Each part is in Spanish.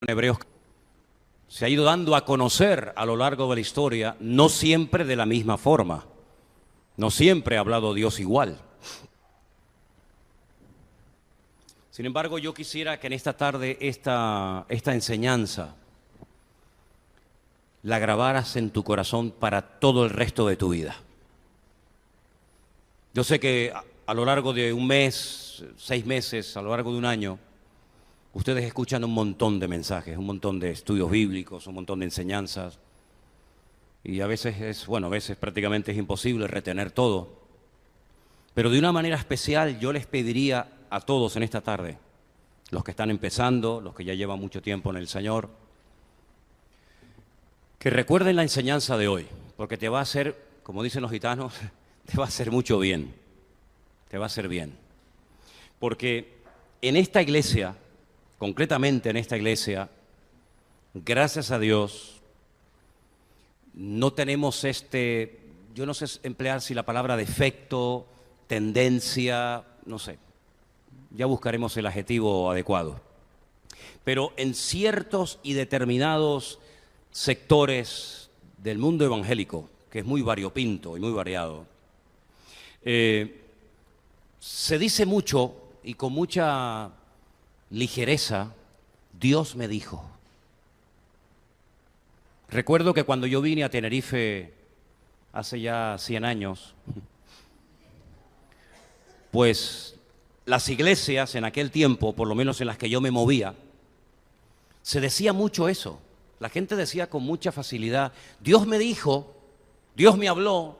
en Hebreos se ha ido dando a conocer a lo largo de la historia, no siempre de la misma forma, no siempre ha hablado Dios igual. Sin embargo, yo quisiera que en esta tarde esta enseñanza la grabaras en tu corazón para todo el resto de tu vida. Yo sé que a lo largo de un mes, 6 meses, a lo largo de un año, ustedes escuchan un montón de mensajes, un montón de estudios bíblicos, un montón de enseñanzas. Y a veces prácticamente es imposible retener todo. Pero de una manera especial yo les pediría a todos en esta tarde, los que están empezando, los que ya llevan mucho tiempo en el Señor, que recuerden la enseñanza de hoy, porque te va a hacer, como dicen los gitanos, te va a hacer mucho bien, te va a hacer bien. Porque en esta iglesia, concretamente en esta iglesia, gracias a Dios, no tenemos yo no sé emplear si la palabra defecto, tendencia, no sé, ya buscaremos el adjetivo adecuado. Pero en ciertos y determinados sectores del mundo evangélico, que es muy variopinto y muy variado, se dice mucho y con mucha ligereza, Dios me dijo. Recuerdo que cuando yo vine a Tenerife hace ya 100 años, pues las iglesias en aquel tiempo, por lo menos en las que yo me movía, se decía mucho eso. La gente decía con mucha facilidad, Dios me dijo, Dios me habló.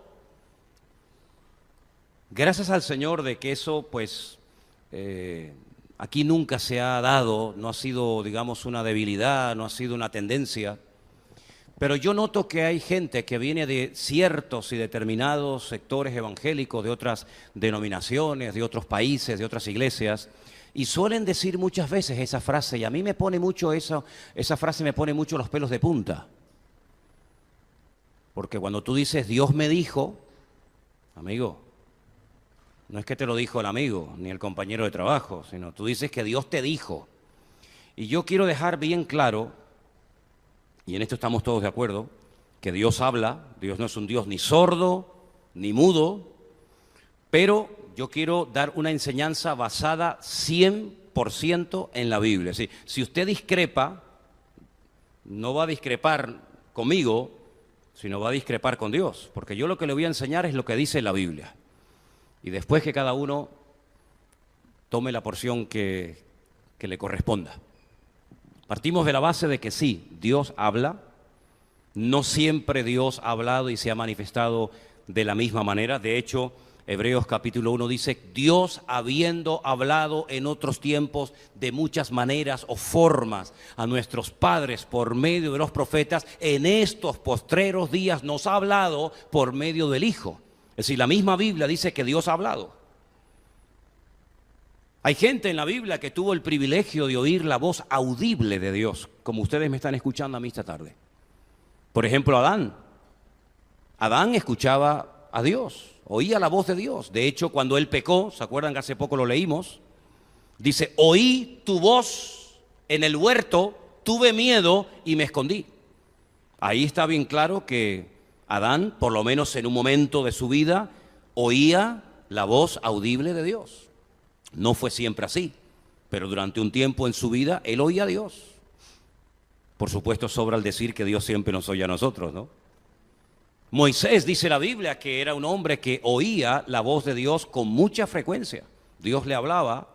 Gracias al Señor de que eso, pues, aquí nunca se ha dado, no ha sido, digamos, una debilidad, no ha sido una tendencia. Pero yo noto que hay gente que viene de ciertos y determinados sectores evangélicos, de otras denominaciones, de otros países, de otras iglesias, y suelen decir muchas veces esa frase, y a mí me pone mucho esa frase me pone mucho los pelos de punta. Porque cuando tú dices, Dios me dijo, amigo, no es que te lo dijo el amigo, ni el compañero de trabajo, sino tú dices que Dios te dijo. Y yo quiero dejar bien claro, y en esto estamos todos de acuerdo, que Dios habla, Dios no es un Dios ni sordo, ni mudo, pero yo quiero dar una enseñanza basada 100% en la Biblia. Si usted discrepa, no va a discrepar conmigo, sino va a discrepar con Dios, porque yo lo que le voy a enseñar es lo que dice la Biblia. Y después que cada uno tome la porción que le corresponda. Partimos de la base de que sí, Dios habla, no siempre Dios ha hablado y se ha manifestado de la misma manera. De hecho, Hebreos capítulo 1 dice, Dios habiendo hablado en otros tiempos de muchas maneras o formas a nuestros padres por medio de los profetas, en estos postreros días nos ha hablado por medio del Hijo. Es decir, la misma Biblia dice que Dios ha hablado. Hay gente en la Biblia que tuvo el privilegio de oír la voz audible de Dios, como ustedes me están escuchando a mí esta tarde. Por ejemplo, Adán. Adán escuchaba a Dios, oía la voz de Dios. De hecho, cuando él pecó, ¿se acuerdan que hace poco lo leímos? Dice, oí tu voz en el huerto, tuve miedo y me escondí. Ahí está bien claro que Adán, por lo menos en un momento de su vida, oía la voz audible de Dios. No fue siempre así, pero durante un tiempo en su vida, él oía a Dios. Por supuesto, sobra el decir que Dios siempre nos oye a nosotros, ¿no? Moisés, dice la Biblia, que era un hombre que oía la voz de Dios con mucha frecuencia. Dios le hablaba,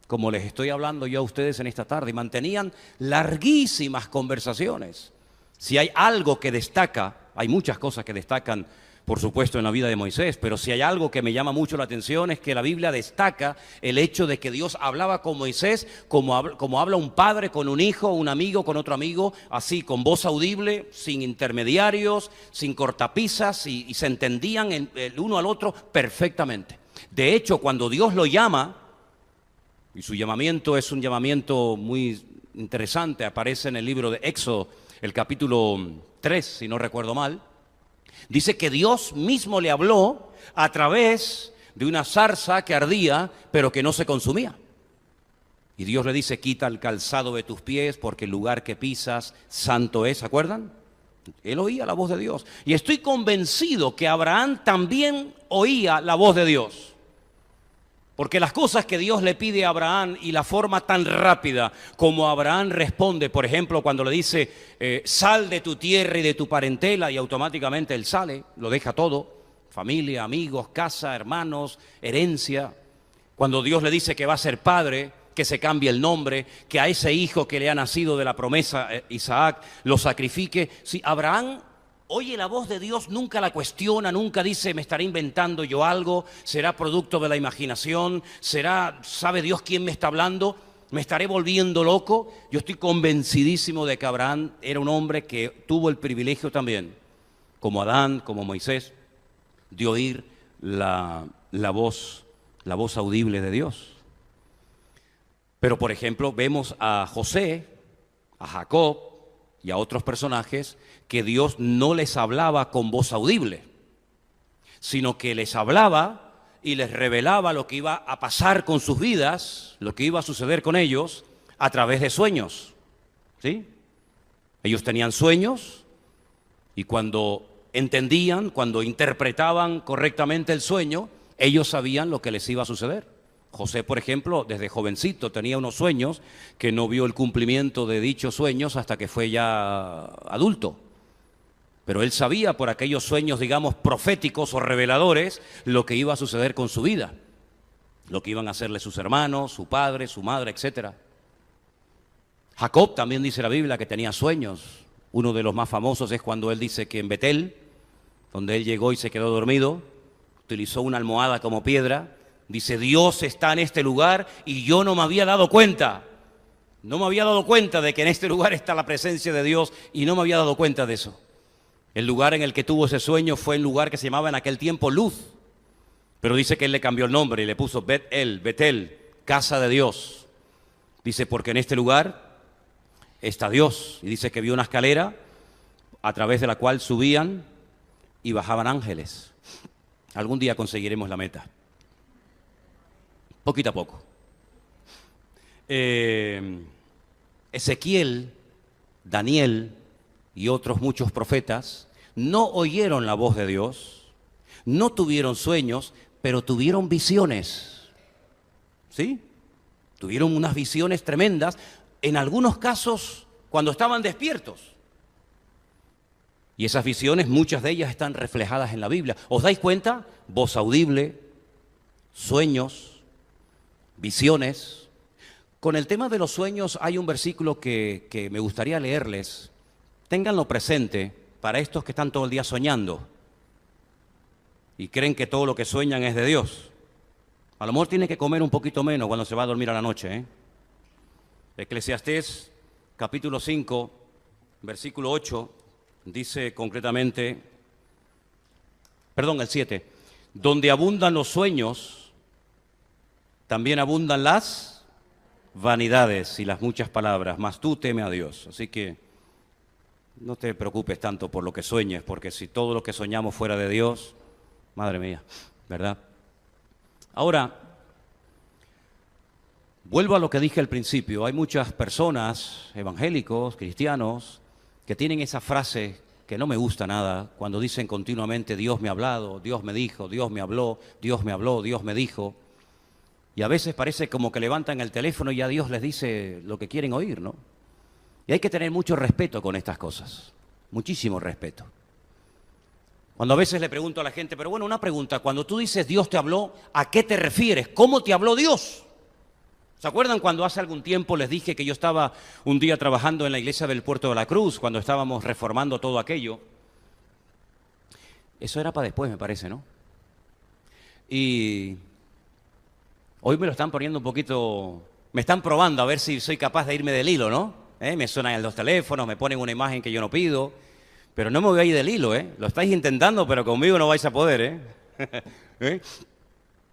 como les estoy hablando yo a ustedes en esta tarde, y mantenían larguísimas conversaciones. Si hay algo que destaca, hay muchas cosas que destacan, por supuesto, en la vida de Moisés, pero si hay algo que me llama mucho la atención es que la Biblia destaca el hecho de que Dios hablaba con Moisés como habla un padre con un hijo, un amigo con otro amigo, así, con voz audible, sin intermediarios, sin cortapisas, y se entendían el uno al otro perfectamente. De hecho, cuando Dios lo llama, y su llamamiento es un llamamiento muy interesante, aparece en el libro de Éxodo, el capítulo 3, si no recuerdo mal, dice que Dios mismo le habló a través de una zarza que ardía, pero que no se consumía. Y Dios le dice, quita el calzado de tus pies porque el lugar que pisas santo es, ¿se acuerdan? Él oía la voz de Dios. Y estoy convencido que Abraham también oía la voz de Dios. Porque las cosas que Dios le pide a Abraham y la forma tan rápida como Abraham responde, por ejemplo, cuando le dice, sal de tu tierra y de tu parentela, y automáticamente él sale, lo deja todo, familia, amigos, casa, hermanos, herencia. Cuando Dios le dice que va a ser padre, que se cambie el nombre, que a ese hijo que le ha nacido de la promesa, Isaac, lo sacrifique. Si Abraham oye la voz de Dios, nunca la cuestiona, nunca dice, me estaré inventando yo algo, será producto de la imaginación, sabe Dios quién me está hablando, me estaré volviendo loco. Yo estoy convencidísimo de que Abraham era un hombre que tuvo el privilegio también, como Adán, como Moisés, de oír la voz audible de Dios. Pero, por ejemplo, vemos a José, a Jacob y a otros personajes que Dios no les hablaba con voz audible, sino que les hablaba y les revelaba lo que iba a pasar con sus vidas, lo que iba a suceder con ellos a través de sueños. ¿Sí? Ellos tenían sueños y cuando entendían, cuando interpretaban correctamente el sueño, ellos sabían lo que les iba a suceder. José, por ejemplo, desde jovencito tenía unos sueños que no vio el cumplimiento de dichos sueños hasta que fue ya adulto. Pero él sabía por aquellos sueños, digamos, proféticos o reveladores, lo que iba a suceder con su vida, lo que iban a hacerle sus hermanos, su padre, su madre, etc. Jacob también dice la Biblia que tenía sueños. Uno de los más famosos es cuando él dice que en Betel, donde él llegó y se quedó dormido, utilizó una almohada como piedra. Dice, Dios está en este lugar y yo no me había dado cuenta. No me había dado cuenta de que en este lugar está la presencia de Dios y no me había dado cuenta de eso. El lugar en el que tuvo ese sueño fue el lugar que se llamaba en aquel tiempo Luz. Pero dice que él le cambió el nombre y le puso Betel, casa de Dios. Dice, porque en este lugar está Dios. Y dice que vio una escalera a través de la cual subían y bajaban ángeles. Algún día conseguiremos la meta. Poquito a poco. Ezequiel, Daniel y otros muchos profetas no oyeron la voz de Dios, no tuvieron sueños, pero tuvieron visiones. ¿Sí? Tuvieron unas visiones tremendas, en algunos casos cuando estaban despiertos. Y esas visiones, muchas de ellas están reflejadas en la Biblia. ¿Os dais cuenta? Voz audible, sueños, visiones. Con el tema de los sueños hay un versículo que me gustaría leerles. Ténganlo presente para estos que están todo el día soñando y creen que todo lo que sueñan es de Dios. A lo mejor tiene que comer un poquito menos cuando se va a dormir a la noche. Eclesiastés capítulo 5, versículo 8, dice concretamente, el 7, donde abundan los sueños, también abundan las vanidades y las muchas palabras, mas tú teme a Dios. Así que no te preocupes tanto por lo que sueñes, porque si todo lo que soñamos fuera de Dios, madre mía, ¿verdad? Ahora, vuelvo a lo que dije al principio. Hay muchas personas, evangélicos, cristianos, que tienen esa frase que no me gusta nada, cuando dicen continuamente, Dios me ha hablado, Dios me dijo, Dios me habló, Dios me habló, Dios me dijo. Y a veces parece como que levantan el teléfono y ya Dios les dice lo que quieren oír, ¿no? Y hay que tener mucho respeto con estas cosas, muchísimo respeto. Cuando a veces le pregunto a la gente, pero bueno, una pregunta, cuando tú dices Dios te habló, ¿a qué te refieres? ¿Cómo te habló Dios? ¿Se acuerdan cuando hace algún tiempo les dije que yo estaba un día trabajando en la iglesia del Puerto de la Cruz, cuando estábamos reformando todo aquello? Eso era para después, me parece, ¿no? Y hoy me lo están poniendo un poquito, me están probando a ver si soy capaz de irme del hilo, ¿no? Me suenan los teléfonos, me ponen una imagen que yo no pido, pero no me voy a ir del hilo, Lo estáis intentando, pero conmigo no vais a poder,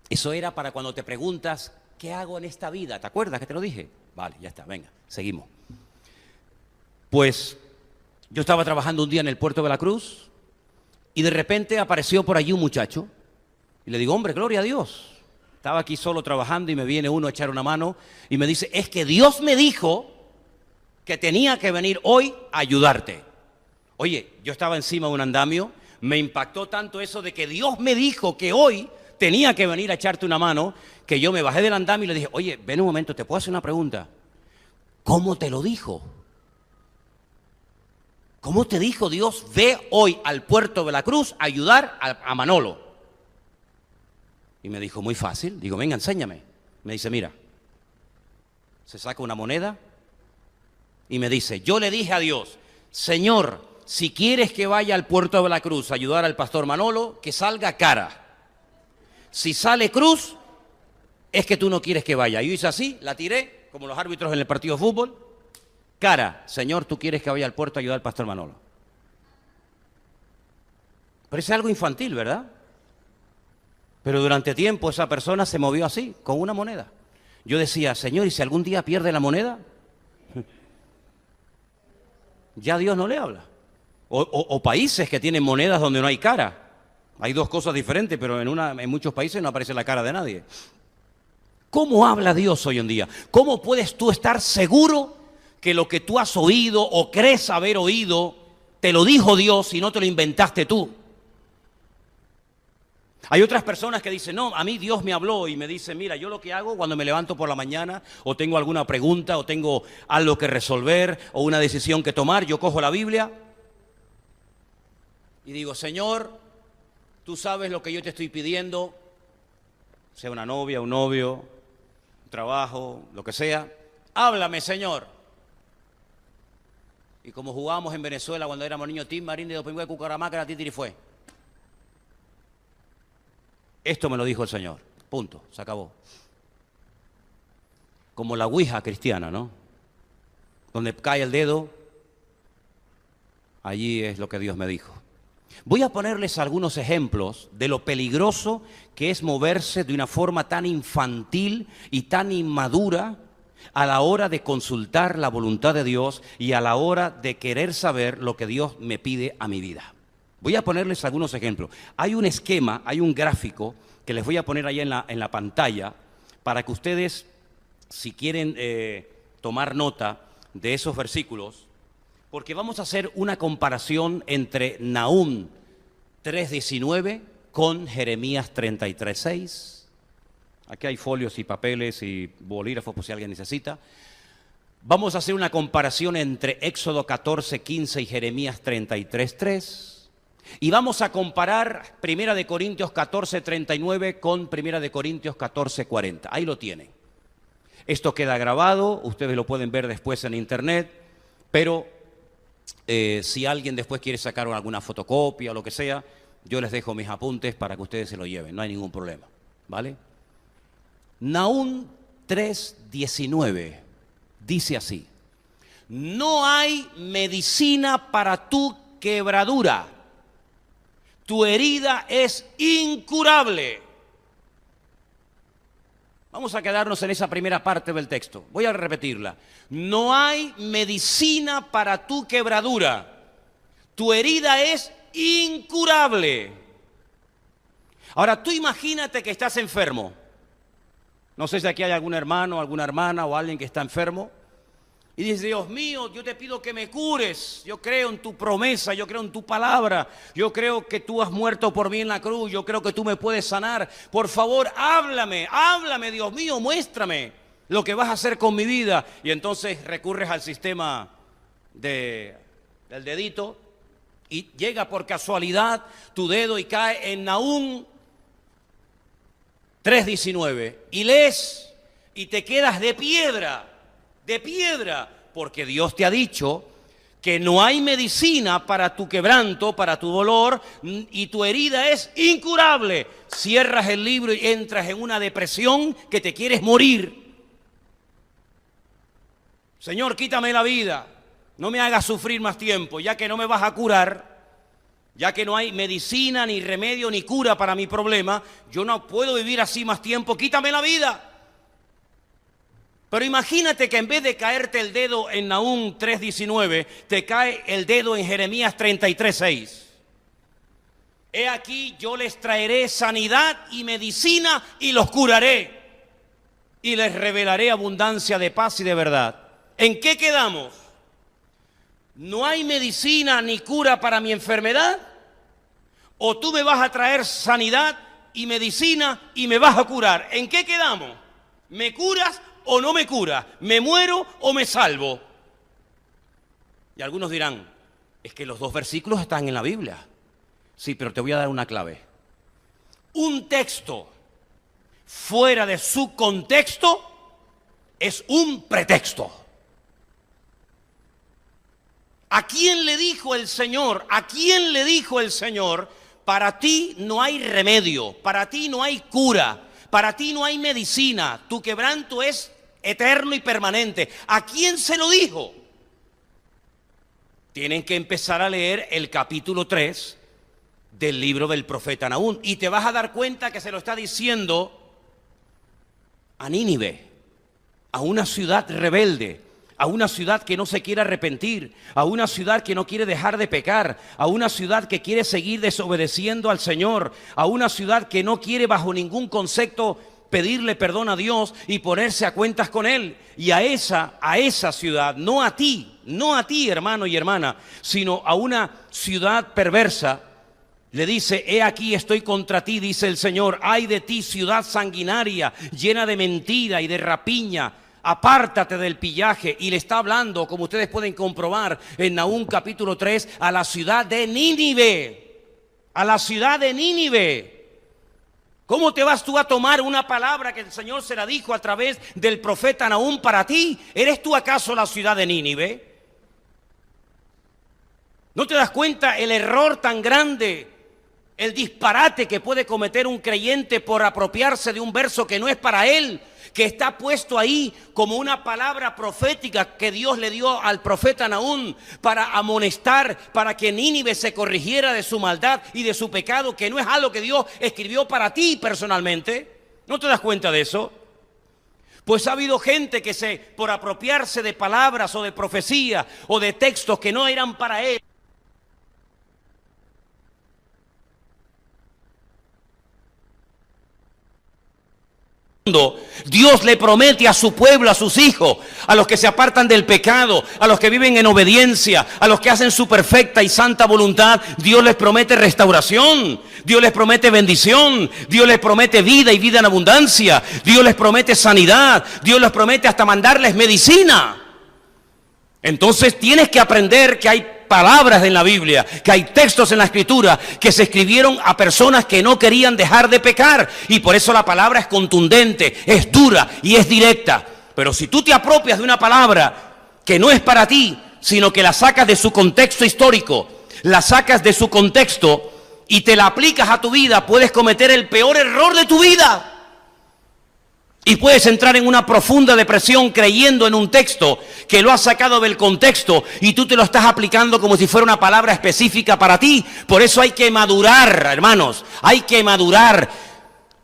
Eso era para cuando te preguntas, ¿qué hago en esta vida? ¿Te acuerdas que te lo dije? Vale, ya está, venga, seguimos. Pues yo estaba trabajando un día en el Puerto de la Cruz y de repente apareció por allí un muchacho y le digo, hombre, gloria a Dios. Estaba aquí solo trabajando y me viene uno a echar una mano y me dice, es que Dios me dijo que tenía que venir hoy a ayudarte. Oye, yo estaba encima de un andamio, me impactó tanto eso de que Dios me dijo que hoy tenía que venir a echarte una mano, que yo me bajé del andamio y le dije, oye, ven un momento, ¿te puedo hacer una pregunta? ¿Cómo te lo dijo? ¿Cómo te dijo Dios, ve hoy al puerto de la Cruz a ayudar a Manolo? Y me dijo, muy fácil. Digo, venga, enséñame. Me dice, mira, se saca una moneda y me dice, yo le dije a Dios, Señor, si quieres que vaya al puerto de la Cruz a ayudar al pastor Manolo, que salga cara. Si sale cruz, es que tú no quieres que vaya. Yo hice así, la tiré, como los árbitros en el partido de fútbol. Cara, Señor, tú quieres que vaya al puerto a ayudar al pastor Manolo. Parece algo infantil, ¿verdad? Pero durante tiempo esa persona se movió así, con una moneda. Yo decía, Señor, ¿y si algún día pierde la moneda? Ya Dios no le habla. O países que tienen monedas donde no hay cara. Hay dos cosas diferentes, pero en muchos países no aparece la cara de nadie. ¿Cómo habla Dios hoy en día? ¿Cómo puedes tú estar seguro que lo que tú has oído o crees haber oído, te lo dijo Dios y no te lo inventaste tú? Hay otras personas que dicen, no, a mí Dios me habló y me dice, mira, yo lo que hago cuando me levanto por la mañana o tengo alguna pregunta o tengo algo que resolver o una decisión que tomar, yo cojo la Biblia y digo, Señor, tú sabes lo que yo te estoy pidiendo, sea una novia, un novio, un trabajo, lo que sea, háblame, Señor. Y como jugábamos en Venezuela cuando éramos niños, Tim Marín de Dopingüe, Cucaramaca, la Titiri fue. Esto me lo dijo el Señor, punto, se acabó. Como la ouija cristiana, ¿no? Donde cae el dedo, allí es lo que Dios me dijo. Voy a ponerles algunos ejemplos de lo peligroso que es moverse de una forma tan infantil y tan inmadura a la hora de consultar la voluntad de Dios y a la hora de querer saber lo que Dios me pide a mi vida. Voy a ponerles algunos ejemplos. Hay un esquema, hay un gráfico que les voy a poner ahí en la pantalla para que ustedes, si quieren tomar nota de esos versículos, porque vamos a hacer una comparación entre Nahum 3:19 con Jeremías 33:6. Aquí hay folios y papeles y bolígrafos por si alguien necesita. Vamos a hacer una comparación entre Éxodo 14:15 y Jeremías 33:3. Y vamos a comparar 1 Corintios 14:39 con 1 Corintios 14:40. Ahí lo tienen. Esto queda grabado, ustedes lo pueden ver después en internet, pero si alguien después quiere sacar alguna fotocopia o lo que sea, yo les dejo mis apuntes para que ustedes se lo lleven, no hay ningún problema, ¿vale? Nahum 3:19 dice así: no hay medicina para tu quebradura, tu herida es incurable. Vamos a quedarnos en esa primera parte del texto. Voy a repetirla. No hay medicina para tu quebradura. Tu herida es incurable. Ahora, tú imagínate que estás enfermo. No sé si aquí hay algún hermano, alguna hermana o alguien que está enfermo. Y dice, Dios mío, yo te pido que me cures. Yo creo en tu promesa, yo creo en tu palabra. Yo creo que tú has muerto por mí en la cruz. Yo creo que tú me puedes sanar. Por favor, háblame, háblame, Dios mío, muéstrame lo que vas a hacer con mi vida. Y entonces recurres al sistema del dedito y llega por casualidad tu dedo y cae en Nahum 3:19. Y lees y te quedas de piedra. De piedra, porque Dios te ha dicho que no hay medicina para tu quebranto, para tu dolor, y tu herida es incurable. Cierras el libro y entras en una depresión que te quieres morir. Señor, quítame la vida, no me hagas sufrir más tiempo, ya que no me vas a curar, ya que no hay medicina, ni remedio, ni cura para mi problema, yo no puedo vivir así más tiempo, quítame la vida. Pero imagínate que en vez de caerte el dedo en Nahum 3:19, te cae el dedo en Jeremías 33:6. he aquí yo les traeré sanidad y medicina y los curaré y les revelaré abundancia de paz y de verdad. ¿En qué quedamos? ¿No hay medicina ni cura para mi enfermedad? ¿O tú me vas a traer sanidad y medicina y me vas a curar? ¿En qué quedamos? ¿Me curas o no me curas? ¿Me muero o me salvo? Y algunos dirán, es que los dos versículos están en la Biblia. Sí, pero te voy a dar una clave. Un texto fuera de su contexto es un pretexto. ¿A quién le dijo el Señor? ¿A quién le dijo el Señor? Para ti no hay remedio, para ti no hay cura, para ti no hay medicina, tu quebranto es eterno y permanente. ¿A quién se lo dijo? Tienen que empezar a leer el capítulo 3 del libro del profeta Nahum y te vas a dar cuenta que se lo está diciendo a Nínive, a una ciudad rebelde, a una ciudad que no se quiere arrepentir, a una ciudad que no quiere dejar de pecar, a una ciudad que quiere seguir desobedeciendo al Señor, a una ciudad que no quiere bajo ningún concepto pedirle perdón a Dios y ponerse a cuentas con Él. Y a esa ciudad, no a ti, hermano y hermana, sino a una ciudad perversa, le dice, he aquí estoy contra ti, dice el Señor, ay de ti ciudad sanguinaria, llena de mentira y de rapiña, apártate del pillaje. Y le está hablando, como ustedes pueden comprobar en Nahum capítulo 3, a la ciudad de Nínive, a la ciudad de Nínive. ¿Cómo te vas tú a tomar una palabra que el Señor se la dijo a través del profeta Nahum para ti? ¿Eres tú acaso la ciudad de Nínive? ¿No te das cuenta el error tan grande, el disparate que puede cometer un creyente por apropiarse de un verso que no es para él, que está puesto ahí como una palabra profética que Dios le dio al profeta Nahum para amonestar, para que Nínive se corrigiera de su maldad y de su pecado, que no es algo que Dios escribió para ti personalmente? ¿No te das cuenta de eso? Pues ha habido gente que por apropiarse de palabras o de profecía o de textos que no eran para él, Dios le promete a su pueblo, a sus hijos, a los que se apartan del pecado, a los que viven en obediencia, a los que hacen su perfecta y santa voluntad, Dios les promete restauración, Dios les promete bendición, Dios les promete vida y vida en abundancia, Dios les promete sanidad, Dios les promete hasta mandarles medicina. Entonces tienes que aprender que hay palabras en la Biblia, que hay textos en la Escritura que se escribieron a personas que no querían dejar de pecar, y por eso la palabra es contundente, es dura y es directa. Pero si tú te apropias de una palabra que no es para ti, sino que la sacas de su contexto histórico, la sacas de su contexto y te la aplicas a tu vida, puedes cometer el peor error de tu vida. Y puedes entrar en una profunda depresión creyendo en un texto que lo has sacado del contexto y tú te lo estás aplicando como si fuera una palabra específica para ti. Por eso hay que madurar, hermanos, hay que madurar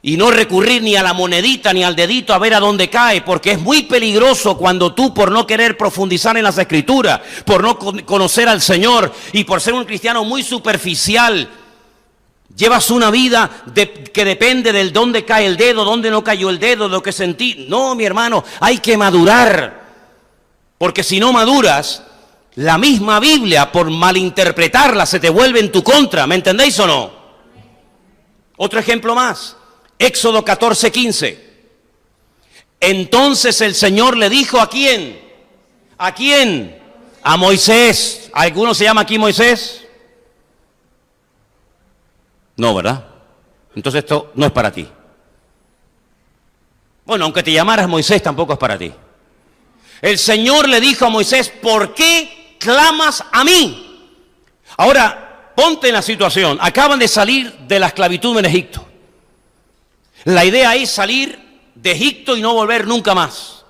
y no recurrir ni a la monedita ni al dedito a ver a dónde cae, porque es muy peligroso cuando tú, por no querer profundizar en las Escrituras, por no conocer al Señor y por ser un cristiano muy superficial, llevas una vida que depende del dónde cae el dedo, dónde no cayó el dedo, de lo que sentí. No, mi hermano, hay que madurar. Porque si no maduras, la misma Biblia, por malinterpretarla, se te vuelve en tu contra. ¿Me entendéis o no? Otro ejemplo más. Éxodo 14:15. Entonces el Señor le dijo, ¿a quién? ¿A quién? A Moisés. ¿Alguno se llama aquí Moisés? No, ¿verdad? Entonces esto no es para ti. Bueno, aunque te llamaras Moisés, tampoco es para ti. El Señor le dijo a Moisés, ¿por qué clamas a mí? Ahora, ponte en la situación. Acaban de salir de la esclavitud en Egipto. La idea es salir de Egipto y no volver nunca más.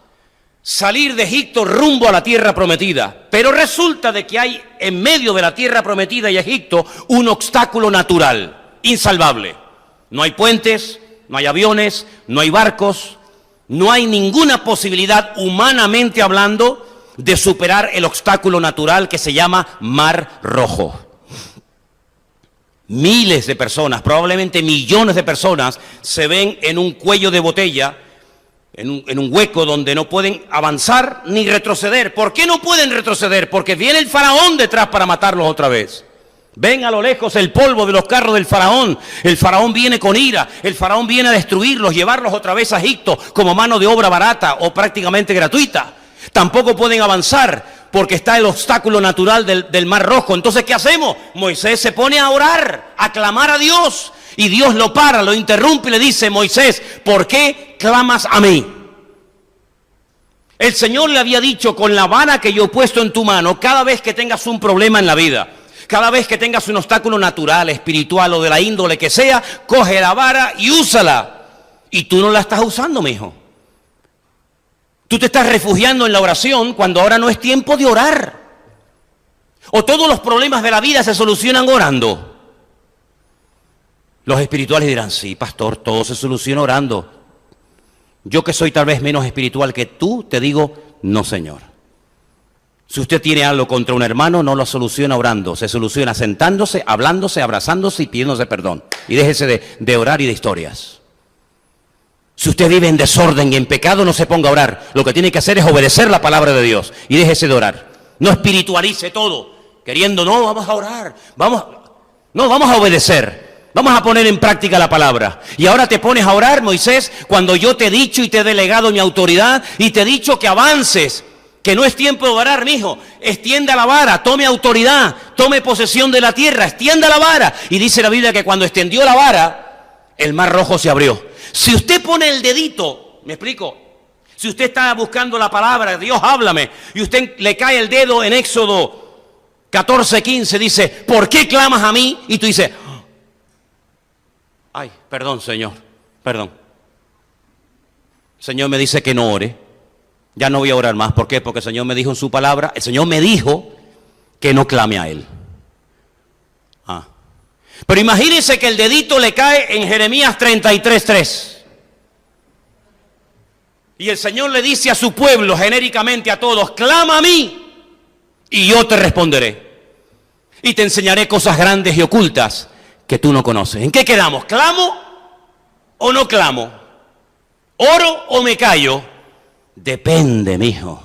Salir de Egipto rumbo a la tierra prometida. Pero resulta de que hay en medio de la tierra prometida y Egipto un obstáculo natural. Insalvable. No hay puentes, no hay aviones, no hay barcos, no hay ninguna posibilidad, humanamente hablando, de superar el obstáculo natural que se llama Mar Rojo. Miles de personas, probablemente millones de personas, se ven en un cuello de botella, en un hueco donde no pueden avanzar ni retroceder. ¿Por qué no pueden retroceder? Porque viene el faraón detrás para matarlos otra vez. Ven a lo lejos el polvo de los carros del faraón. El faraón viene con ira. El faraón viene a destruirlos, llevarlos otra vez a Egipto como mano de obra barata o prácticamente gratuita. Tampoco pueden avanzar porque está el obstáculo natural del Mar Rojo. Entonces, ¿qué hacemos? Moisés se pone a orar, a clamar a Dios. Y Dios lo para, lo interrumpe y le dice: Moisés, ¿por qué clamas a mí? El Señor le había dicho: con la vara que yo he puesto en tu mano, cada vez que tengas un problema en la vida, cada vez que tengas un obstáculo natural, espiritual o de la índole que sea, coge la vara y úsala. Y tú no la estás usando, mijo. Tú te estás refugiando en la oración cuando ahora no es tiempo de orar. O todos los problemas de la vida se solucionan orando. Los espirituales dirán: sí, pastor, todo se soluciona orando. Yo, que soy tal vez menos espiritual que tú, te digo: no, señor. Si usted tiene algo contra un hermano, no lo soluciona orando. Se soluciona sentándose, hablándose, abrazándose y pidiéndose perdón. Y déjese de orar y de historias. Si usted vive en desorden y en pecado, no se ponga a orar. Lo que tiene que hacer es obedecer la palabra de Dios y déjese de orar. No espiritualice todo, queriendo: no, vamos a orar, vamos a obedecer, vamos a poner en práctica la palabra. Y ahora te pones a orar, Moisés, cuando yo te he dicho y te he delegado mi autoridad y te he dicho que avances, que no es tiempo de orar, mijo. Extienda la vara, tome autoridad, tome posesión de la tierra, extienda la vara. Y dice la Biblia que cuando extendió la vara, el Mar Rojo se abrió. Si usted pone el dedito, ¿me explico? Si usted está buscando la palabra, Dios háblame, y usted le cae el dedo en Éxodo 14:15, dice: ¿por qué clamas a mí? Y tú dices: ay, perdón, Señor, perdón. El Señor me dice que no ore. Ya no voy a orar más. ¿Por qué? Porque el Señor me dijo en su palabra, el Señor me dijo que no clame a Él. Pero imagínense que el dedito le cae en Jeremías 33:3. Y el Señor le dice a su pueblo, genéricamente a todos: clama a mí y yo te responderé. Y te enseñaré cosas grandes y ocultas que tú no conoces. ¿En qué quedamos? ¿Clamo o no clamo? ¿Oro o me callo? Depende, mijo.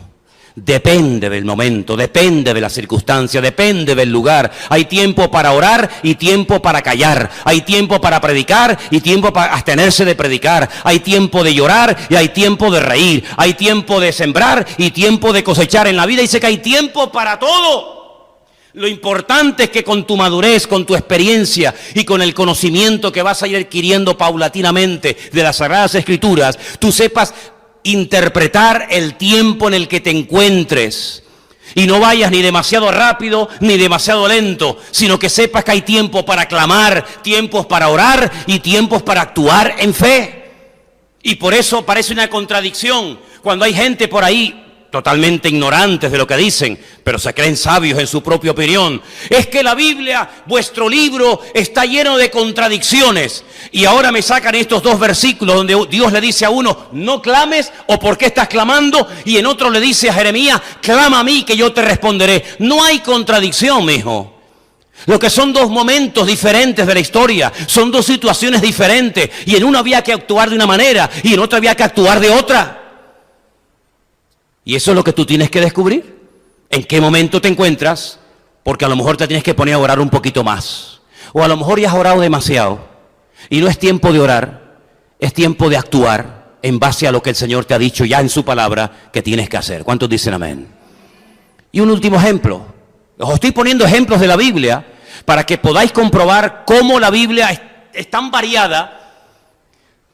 Depende del momento, depende de la circunstancia, depende del lugar. Hay tiempo para orar y tiempo para callar. Hay tiempo para predicar y tiempo para abstenerse de predicar. Hay tiempo de llorar y hay tiempo de reír. Hay tiempo de sembrar y tiempo de cosechar. En la vida dice que hay tiempo para todo. Lo importante es que con tu madurez, con tu experiencia y con el conocimiento que vas a ir adquiriendo paulatinamente de las Sagradas Escrituras, tú sepas interpretar el tiempo en el que te encuentres y no vayas ni demasiado rápido ni demasiado lento, sino que sepas que hay tiempo para clamar, tiempos para orar y tiempos para actuar en fe. Y por eso parece una contradicción cuando hay gente por ahí totalmente ignorantes de lo que dicen, pero se creen sabios en su propia opinión. Es que la Biblia, vuestro libro, está lleno de contradicciones. Y ahora me sacan estos dos versículos donde Dios le dice a uno: no clames, o ¿por qué estás clamando? Y en otro le dice a Jeremías: clama a mí que yo te responderé. No hay contradicción, mijo. Lo que son dos momentos diferentes de la historia, son dos situaciones diferentes. Y en una había que actuar de una manera y en otra había que actuar de otra. Y eso es lo que tú tienes que descubrir. ¿En qué momento te encuentras? Porque a lo mejor te tienes que poner a orar un poquito más. O a lo mejor ya has orado demasiado. Y no es tiempo de orar, es tiempo de actuar en base a lo que el Señor te ha dicho ya en su palabra que tienes que hacer. ¿Cuántos dicen amén? Y un último ejemplo. Os estoy poniendo ejemplos de la Biblia para que podáis comprobar cómo la Biblia es tan variada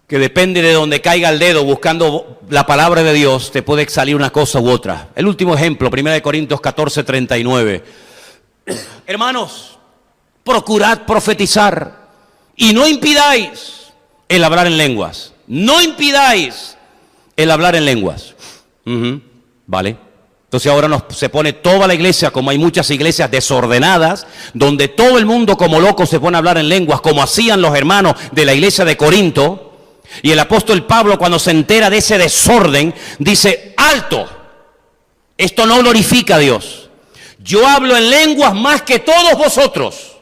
que depende de donde caiga el dedo buscando la palabra de Dios, te puede salir una cosa u otra. El último ejemplo, 1 Corintios 14:39. Hermanos, procurad profetizar y no impidáis el hablar en lenguas. No impidáis el hablar en lenguas. ¿Vale? Entonces ahora se pone toda la iglesia, como hay muchas iglesias desordenadas, donde todo el mundo como loco se pone a hablar en lenguas, como hacían los hermanos de la iglesia de Corinto. Y el apóstol Pablo, cuando se entera de ese desorden, dice: alto, esto no glorifica a Dios. Yo hablo en lenguas más que todos vosotros.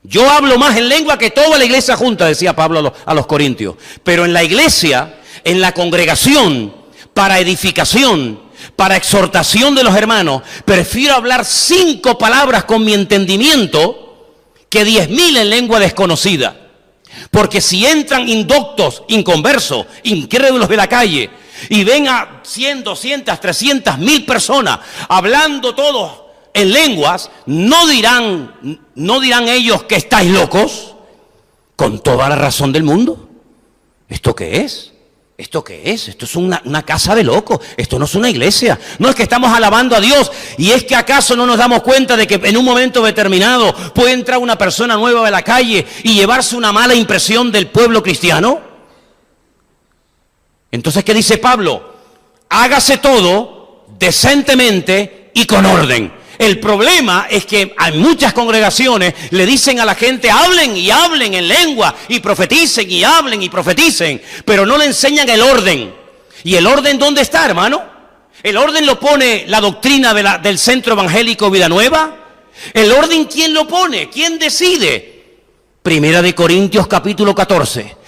Yo hablo más en lengua que toda la iglesia junta, decía Pablo a los corintios. Pero en la iglesia, en la congregación, para edificación, para exhortación de los hermanos, prefiero hablar 5 palabras con mi entendimiento que 10.000 en lengua desconocida. Porque si entran indoctos, inconversos, incrédulos de la calle y ven a 100, 200, 300, 1000 personas hablando todos en lenguas, no dirán ellos que estáis locos, con toda la razón del mundo. ¿Esto qué es? ¿Esto qué es? Esto es una casa de locos. Esto no es una iglesia. No es que estamos alabando a Dios. ¿Y es que acaso no nos damos cuenta de que en un momento determinado puede entrar una persona nueva de la calle y llevarse una mala impresión del pueblo cristiano? Entonces, ¿qué dice Pablo? Hágase todo decentemente y con orden. El problema es que hay muchas congregaciones le dicen a la gente hablen y hablen en lengua y profeticen y hablen y profeticen, pero no le enseñan el orden. ¿Y el orden dónde está, hermano? ¿El orden lo pone la doctrina del Centro Evangélico Vida Nueva? ¿El orden quién lo pone? ¿Quién decide? Primera de Corintios capítulo 14.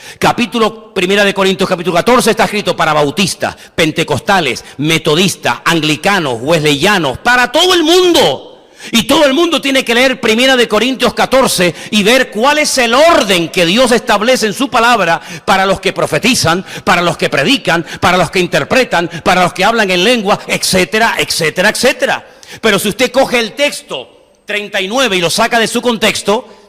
Primera de Corintios capítulo 14 está escrito para bautistas, pentecostales, metodistas, anglicanos, wesleyanos, para todo el mundo. Y todo el mundo tiene que leer Primera de Corintios 14 y ver cuál es el orden que Dios establece en su palabra para los que profetizan, para los que predican, para los que interpretan, para los que hablan en lengua, etcétera, etcétera, etcétera. Pero si usted coge el texto 39 y lo saca de su contexto,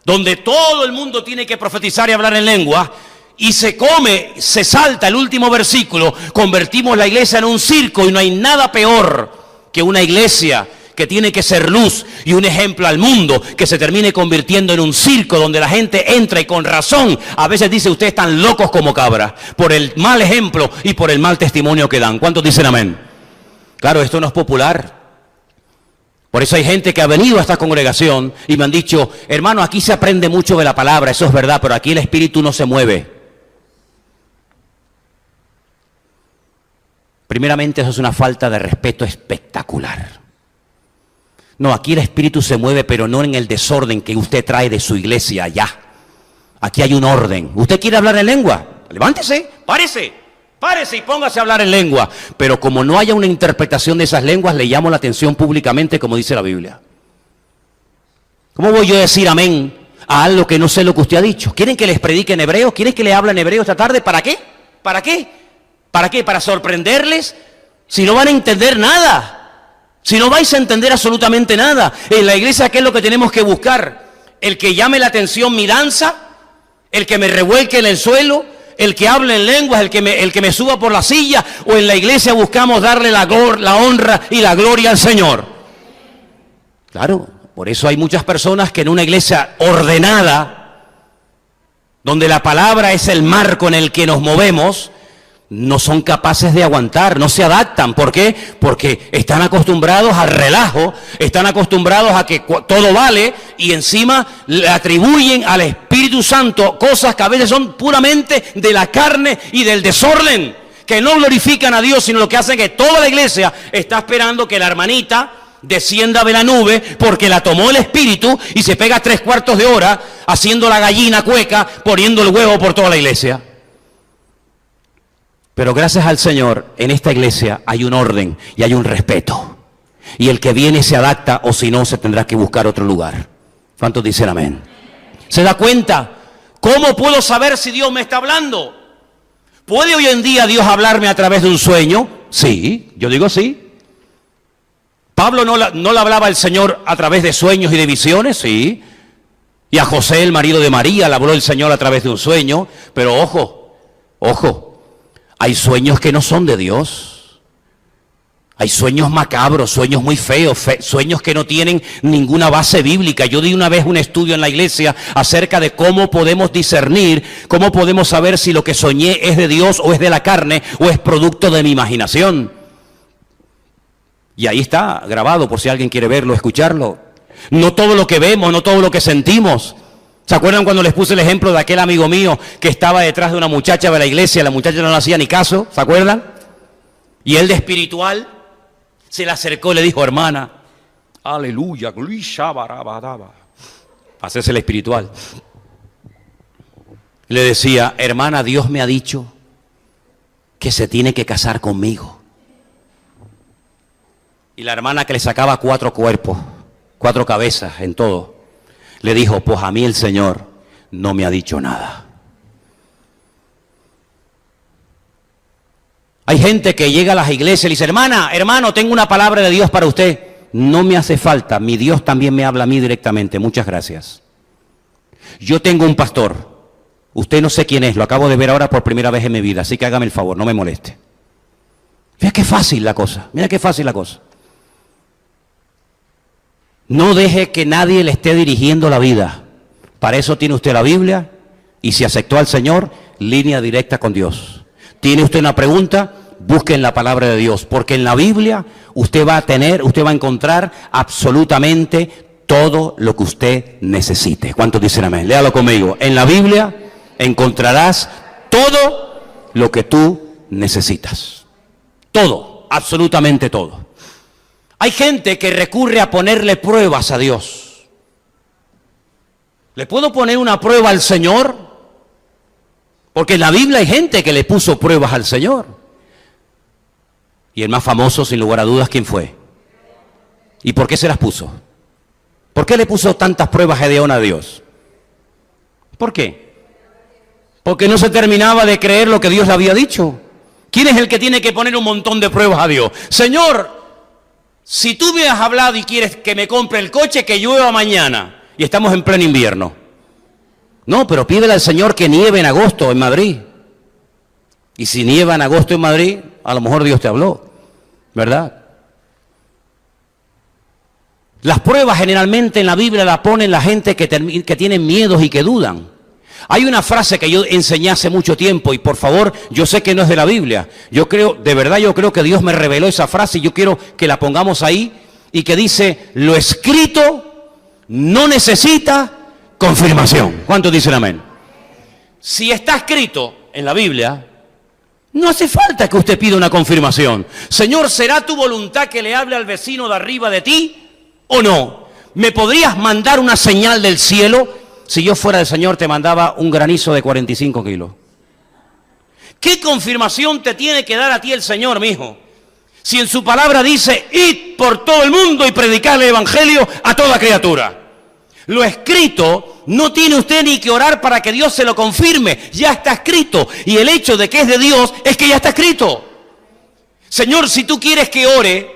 donde todo el mundo tiene que profetizar y hablar en lengua, y se salta el último versículo, convertimos la iglesia en un circo, y no hay nada peor que una iglesia que tiene que ser luz y un ejemplo al mundo, que se termine convirtiendo en un circo donde la gente entra y con razón a veces dice: ustedes están locos como cabras, por el mal ejemplo y por el mal testimonio que dan. ¿Cuántos dicen amén? Claro, esto no es popular. Por eso hay gente que ha venido a esta congregación y me han dicho: hermano, aquí se aprende mucho de la palabra, eso es verdad, pero aquí el espíritu no se mueve. Primeramente, eso es una falta de respeto espectacular. No, aquí el espíritu se mueve, pero no en el desorden que usted trae de su iglesia allá. Aquí hay un orden. ¿Usted quiere hablar en lengua? Levántese, párese y póngase a hablar en lengua. Pero como no haya una interpretación de esas lenguas, le llamo la atención públicamente, como dice la Biblia. ¿Cómo voy yo a decir amén a algo que no sé lo que usted ha dicho? ¿Quieren que les predique en hebreo? ¿Quieren que les hable en hebreo esta tarde? ¿Para qué? ¿Para qué? ¿Para qué? ¿Para sorprenderles? Si no van a entender nada. Si no vais a entender absolutamente nada. En la iglesia, ¿qué es lo que tenemos que buscar? El que llame la atención mi danza, el que me revuelque en el suelo, el que hable en lenguas, el que me suba por la silla, o en la iglesia buscamos darle la honra y la gloria al Señor. Claro, por eso hay muchas personas que en una iglesia ordenada, donde la palabra es el marco en el que nos movemos, no son capaces de aguantar, no se adaptan. ¿Por qué? Porque están acostumbrados al relajo, están acostumbrados a que todo vale, y encima le atribuyen al Espíritu Santo cosas que a veces son puramente de la carne y del desorden, que no glorifican a Dios, sino lo que hacen es que toda la iglesia está esperando que la hermanita descienda de la nube porque la tomó el Espíritu y se pega 3/4 de hora haciendo la gallina cueca, poniendo el huevo por toda la iglesia. Pero gracias al Señor, en esta iglesia hay un orden y hay un respeto. Y el que viene se adapta, o si no, se tendrá que buscar otro lugar. ¿Cuántos dicen amén? ¿Se da cuenta? ¿Cómo puedo saber si Dios me está hablando? ¿Puede hoy en día Dios hablarme a través de un sueño? Sí, yo digo sí. ¿Pablo no le hablaba al Señor a través de sueños y de visiones? Sí. Y a José, el marido de María, le habló el Señor a través de un sueño. Pero ojo. Hay sueños que no son de Dios. Hay sueños macabros, sueños muy feos, sueños que no tienen ninguna base bíblica. Yo di una vez un estudio en la iglesia acerca de cómo podemos discernir, cómo podemos saber si lo que soñé es de Dios o es de la carne o es producto de mi imaginación. Y ahí está grabado por si alguien quiere verlo, escucharlo. No todo lo que vemos, no todo lo que sentimos. ¿Se acuerdan cuando les puse el ejemplo de aquel amigo mío que estaba detrás de una muchacha de la iglesia? La muchacha no le hacía ni caso, ¿se acuerdan? Y él, de espiritual, se le acercó y le dijo: hermana, aleluya, hacerse el espiritual. Le decía, hermana, Dios me ha dicho que se tiene que casar conmigo. Y la hermana, que le sacaba 4 cuerpos, 4 cabezas en todo, le dijo, pues a mí el Señor no me ha dicho nada. Hay gente que llega a las iglesias y dice, hermana, hermano, tengo una palabra de Dios para usted. No me hace falta, mi Dios también me habla a mí directamente, muchas gracias. Yo tengo un pastor, usted no sé quién es, lo acabo de ver ahora por primera vez en mi vida, así que hágame el favor, no me moleste. Mira qué fácil la cosa, mira qué fácil la cosa. No deje que nadie le esté dirigiendo la vida. Para eso tiene usted la Biblia, y si aceptó al Señor, línea directa con Dios. ¿Tiene usted una pregunta? Busque en la palabra de Dios, porque en la Biblia usted va a encontrar absolutamente todo lo que usted necesite. ¿Cuántos dicen amén? Léalo conmigo. En la Biblia encontrarás todo lo que tú necesitas. Todo, absolutamente todo. Hay gente que recurre a ponerle pruebas a Dios. ¿Le puedo poner una prueba al Señor? Porque en la Biblia hay gente que le puso pruebas al Señor. Y el más famoso, sin lugar a dudas, ¿quién fue? ¿Y por qué se las puso? ¿Por qué le puso tantas pruebas Gedeón a Dios? ¿Por qué? Porque no se terminaba de creer lo que Dios le había dicho. ¿Quién es el que tiene que poner un montón de pruebas a Dios? Señor, si tú me has hablado y quieres que me compre el coche, que llueva mañana. Y estamos en pleno invierno. No, pero pídele al Señor que nieve en agosto en Madrid. Y si nieva en agosto en Madrid, a lo mejor Dios te habló, ¿verdad? Las pruebas generalmente en la Biblia la ponen la gente que tienen miedos y que dudan. Hay una frase que yo enseñé hace mucho tiempo y por favor, yo sé que no es de la Biblia. Yo creo, de verdad yo creo que Dios me reveló esa frase y yo quiero que la pongamos ahí y que dice, lo escrito no necesita confirmación. ¿Cuántos dicen amén? Si está escrito en la Biblia, no hace falta que usted pida una confirmación. Señor, ¿será tu voluntad que le hable al vecino de arriba de ti o no? ¿Me podrías mandar una señal del cielo? Si yo fuera el Señor, te mandaba un granizo de 45 kilos. ¿Qué confirmación te tiene que dar a ti el Señor, mijo? Si en su palabra dice, id por todo el mundo y predicar el evangelio a toda criatura. Lo escrito, no tiene usted ni que orar para que Dios se lo confirme. Ya está escrito. Y el hecho de que es de Dios es que ya está escrito. Señor, si tú quieres que ore,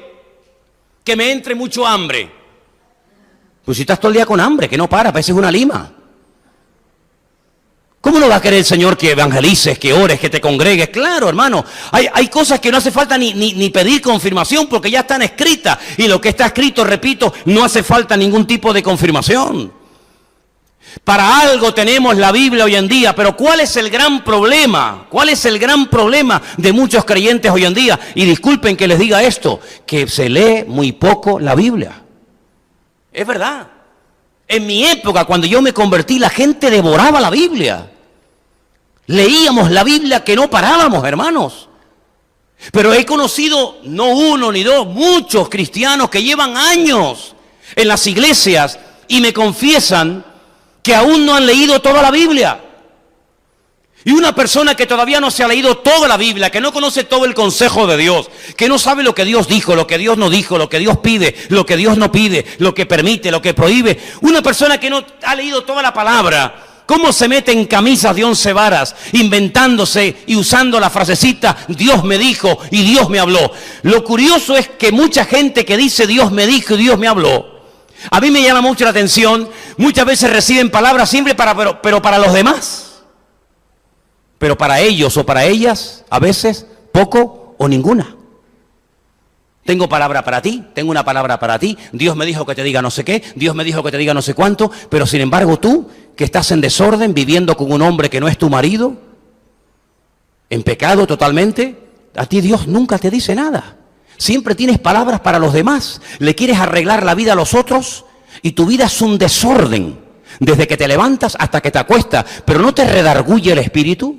que me entre mucho hambre. Pues si estás todo el día con hambre, que no para, pareces una lima. ¿Cómo no va a querer el Señor que evangelices, que ores, que te congregues? Claro, hermano, hay cosas que no hace falta ni pedir confirmación porque ya están escritas. Y lo que está escrito, repito, no hace falta ningún tipo de confirmación. Para algo tenemos la Biblia hoy en día, pero ¿cuál es el gran problema? ¿Cuál es el gran problema de muchos creyentes hoy en día? Y disculpen que les diga esto, que se lee muy poco la Biblia. Es verdad. En mi época, cuando yo me convertí, la gente devoraba la Biblia. Leíamos la Biblia que no parábamos, hermanos. Pero he conocido, no uno ni dos, muchos cristianos que llevan años en las iglesias y me confiesan que aún no han leído toda la Biblia. Y una persona que todavía no se ha leído toda la Biblia, que no conoce todo el consejo de Dios, que no sabe lo que Dios dijo, lo que Dios no dijo, lo que Dios pide, lo que Dios no pide, lo que permite, lo que prohíbe. Una persona que no ha leído toda la palabra, ¿cómo se mete en camisas de 11 varas, inventándose y usando la frasecita, Dios me dijo y Dios me habló? Lo curioso es que mucha gente que dice Dios me dijo y Dios me habló, a mí me llama mucho la atención, muchas veces reciben palabras siempre pero para los demás. Pero para ellos o para ellas, a veces, poco o ninguna. Tengo palabra para ti, tengo una palabra para ti, Dios me dijo que te diga no sé qué, Dios me dijo que te diga no sé cuánto, pero sin embargo tú, que estás en desorden, viviendo con un hombre que no es tu marido, en pecado totalmente, a ti Dios nunca te dice nada. Siempre tienes palabras para los demás, le quieres arreglar la vida a los otros y tu vida es un desorden, desde que te levantas hasta que te acuestas, pero ¿no te redarguye el espíritu?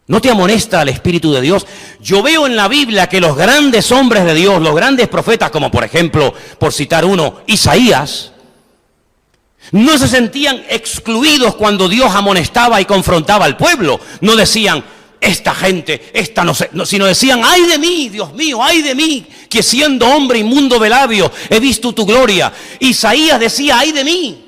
¿No te amonesta el Espíritu de Dios? Yo veo en la Biblia que los grandes hombres de Dios, los grandes profetas, como por ejemplo, por citar uno, Isaías, No se sentían excluidos cuando Dios amonestaba y confrontaba al pueblo. No decían, esta gente, esta no sé, no, sino decían, ay de mí, Dios mío, ay de mí, que siendo hombre inmundo de labios he visto tu gloria. Isaías decía, ay de mí.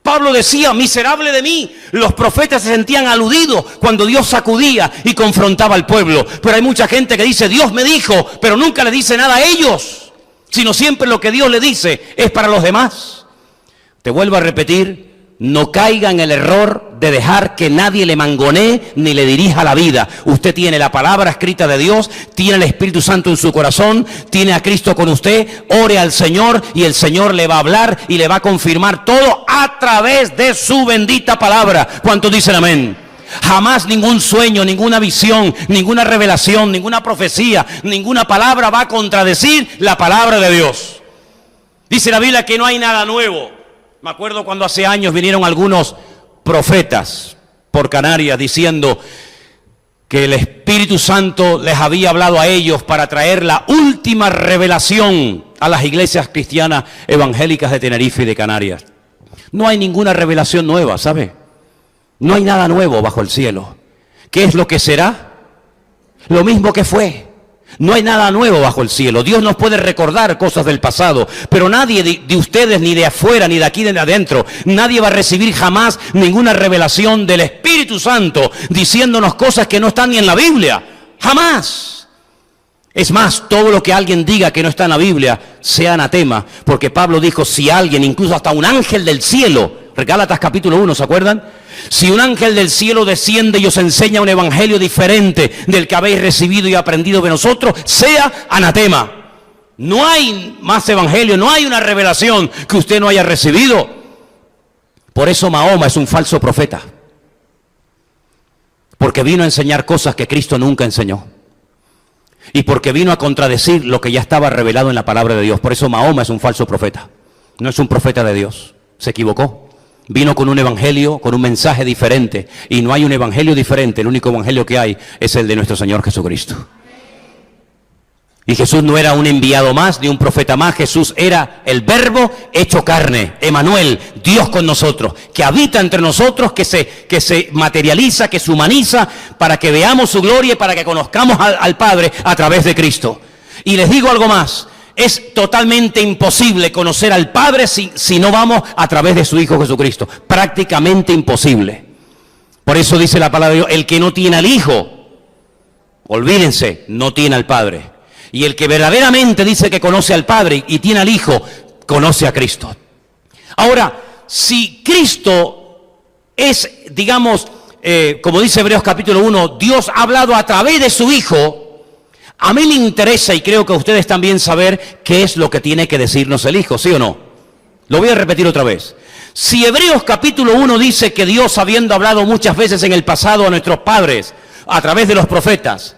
Pablo decía, miserable de mí. Los profetas se sentían aludidos cuando Dios sacudía y confrontaba al pueblo. Pero hay mucha gente que dice, Dios me dijo, pero nunca le dice nada a ellos, sino siempre lo que Dios le dice es para los demás. Te vuelvo a repetir, no caiga en el error de dejar que nadie le mangonee ni le dirija la vida. Usted tiene la palabra escrita de Dios, tiene el Espíritu Santo en su corazón, tiene a Cristo con usted, ore al Señor y el Señor le va a hablar y le va a confirmar todo a través de su bendita palabra. ¿Cuántos dicen amén? Jamás ningún sueño, ninguna visión, ninguna revelación, ninguna profecía, ninguna palabra va a contradecir la palabra de Dios. Dice la Biblia que no hay nada nuevo. Me acuerdo cuando hace años vinieron algunos profetas por Canarias diciendo que el Espíritu Santo les había hablado a ellos para traer la última revelación a las iglesias cristianas evangélicas de Tenerife y de Canarias. No hay ninguna revelación nueva, ¿sabe? No hay nada nuevo bajo el cielo. ¿Qué es lo que será? Lo mismo que fue. No hay nada nuevo bajo el cielo. Dios nos puede recordar cosas del pasado, pero nadie de ustedes, ni de afuera, ni de aquí, ni de adentro, nadie va a recibir jamás ninguna revelación del Espíritu Santo diciéndonos cosas que no están ni en la Biblia. Jamás. Es más, todo lo que alguien diga que no está en la Biblia sea anatema, porque Pablo dijo, si alguien, incluso hasta un ángel del cielo, Gálatas capítulo 1, ¿se acuerdan? Si un ángel del cielo desciende y os enseña un evangelio diferente del que habéis recibido y aprendido de nosotros, sea anatema. No hay más evangelio, no hay una revelación que usted no haya recibido. Por eso Mahoma es un falso profeta. Porque vino a enseñar cosas que Cristo nunca enseñó. Y porque vino a contradecir lo que ya estaba revelado en la palabra de Dios. Por eso Mahoma es un falso profeta. No es un profeta de Dios. Se equivocó. Vino con un evangelio, con un mensaje diferente. Y no hay un evangelio diferente. El único evangelio que hay es el de nuestro Señor Jesucristo. Y Jesús no era un enviado más, ni un profeta más. Jesús era el Verbo hecho carne, Emmanuel, Dios con nosotros, que habita entre nosotros, que se materializa, que se humaniza, para que veamos su gloria y para que conozcamos al Padre a través de Cristo. Y les digo algo más. Es totalmente imposible conocer al Padre si no vamos a través de su Hijo Jesucristo. Prácticamente imposible. Por eso dice la palabra de Dios, el que no tiene al Hijo, olvídense, no tiene al Padre. Y el que verdaderamente dice que conoce al Padre y tiene al Hijo, conoce a Cristo. Ahora, si Cristo es, digamos, como dice Hebreos capítulo 1, Dios ha hablado a través de su Hijo, a mí me interesa, y creo que a ustedes también, saber qué es lo que tiene que decirnos el Hijo, ¿sí o no? Lo voy a repetir otra vez. Si Hebreos capítulo 1 dice que Dios, habiendo hablado muchas veces en el pasado a nuestros padres, a través de los profetas,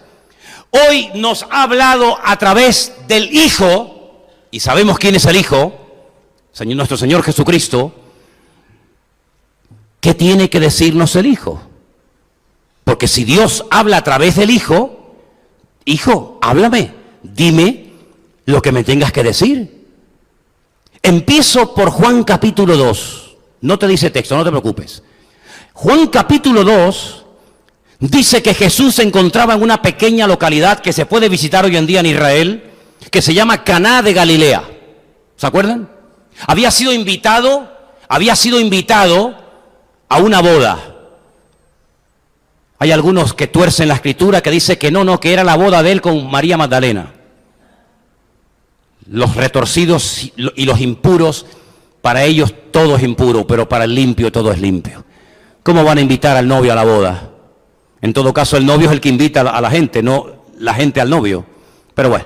hoy nos ha hablado a través del Hijo, y sabemos quién es el Hijo, nuestro Señor Jesucristo, ¿qué tiene que decirnos el Hijo? Porque si Dios habla a través del Hijo, Hijo, háblame, dime lo que me tengas que decir. Empiezo por Juan capítulo 2. No te dice texto, no te preocupes. Juan capítulo 2 dice que Jesús se encontraba en una pequeña localidad que se puede visitar hoy en día en Israel, que se llama Caná de Galilea. ¿Se acuerdan? Había sido invitado a una boda. Hay algunos que tuercen la escritura que dice que no, que era la boda de él con María Magdalena. Los retorcidos y los impuros, para ellos todo es impuro, pero para el limpio todo es limpio. ¿Cómo van a invitar al novio a la boda? En todo caso, el novio es el que invita a la gente, no la gente al novio. Pero bueno,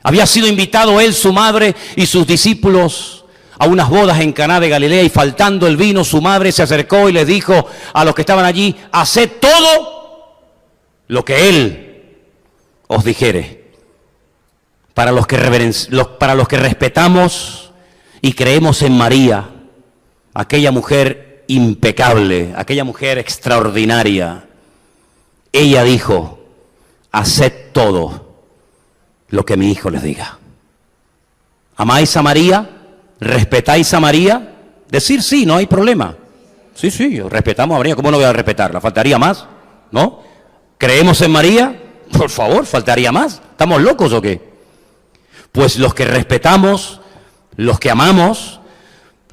había sido invitado él, su madre y sus discípulos a unas bodas en Caná de Galilea, y faltando el vino, su madre se acercó y les dijo a los que estaban allí, haced todo lo que él os dijere. Para los que respetamos y creemos en María, aquella mujer impecable, aquella mujer extraordinaria, ella dijo, haced todo lo que mi Hijo les diga. ¿Amáis a María? ¿Respetáis a María? Decir sí, no hay problema. Sí, sí, respetamos a María. ¿Cómo no voy a respetarla? ¿Faltaría más? ¿No? ¿Creemos en María? Por favor, ¿faltaría más? ¿Estamos locos o qué? Pues los que respetamos, los que amamos,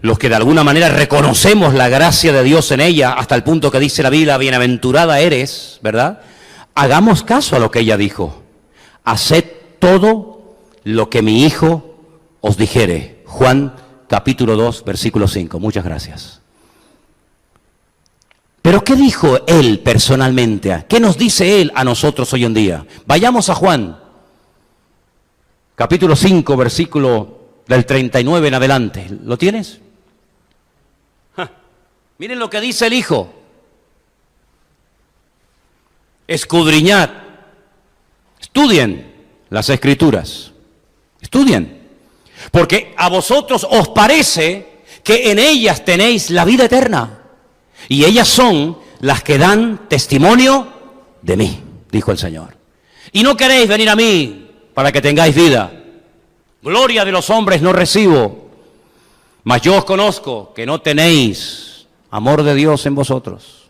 los que de alguna manera reconocemos la gracia de Dios en ella, hasta el punto que dice la Biblia, bienaventurada eres, ¿verdad? Hagamos caso a lo que ella dijo. Haced todo lo que mi hijo os dijere. Juan capítulo 2, versículo 5. Muchas gracias. Pero ¿qué dijo él personalmente? ¿Qué nos dice él a nosotros hoy en día? Vayamos a Juan, capítulo 5, versículo del 39 en adelante. ¿Lo tienes? Miren lo que dice el Hijo. Escudriñad, estudien las Escrituras, estudien, porque a vosotros os parece que en ellas tenéis la vida eterna. Y ellas son las que dan testimonio de mí, dijo el Señor. Y no queréis venir a mí para que tengáis vida. Gloria de los hombres no recibo, mas yo os conozco que no tenéis amor de Dios en vosotros.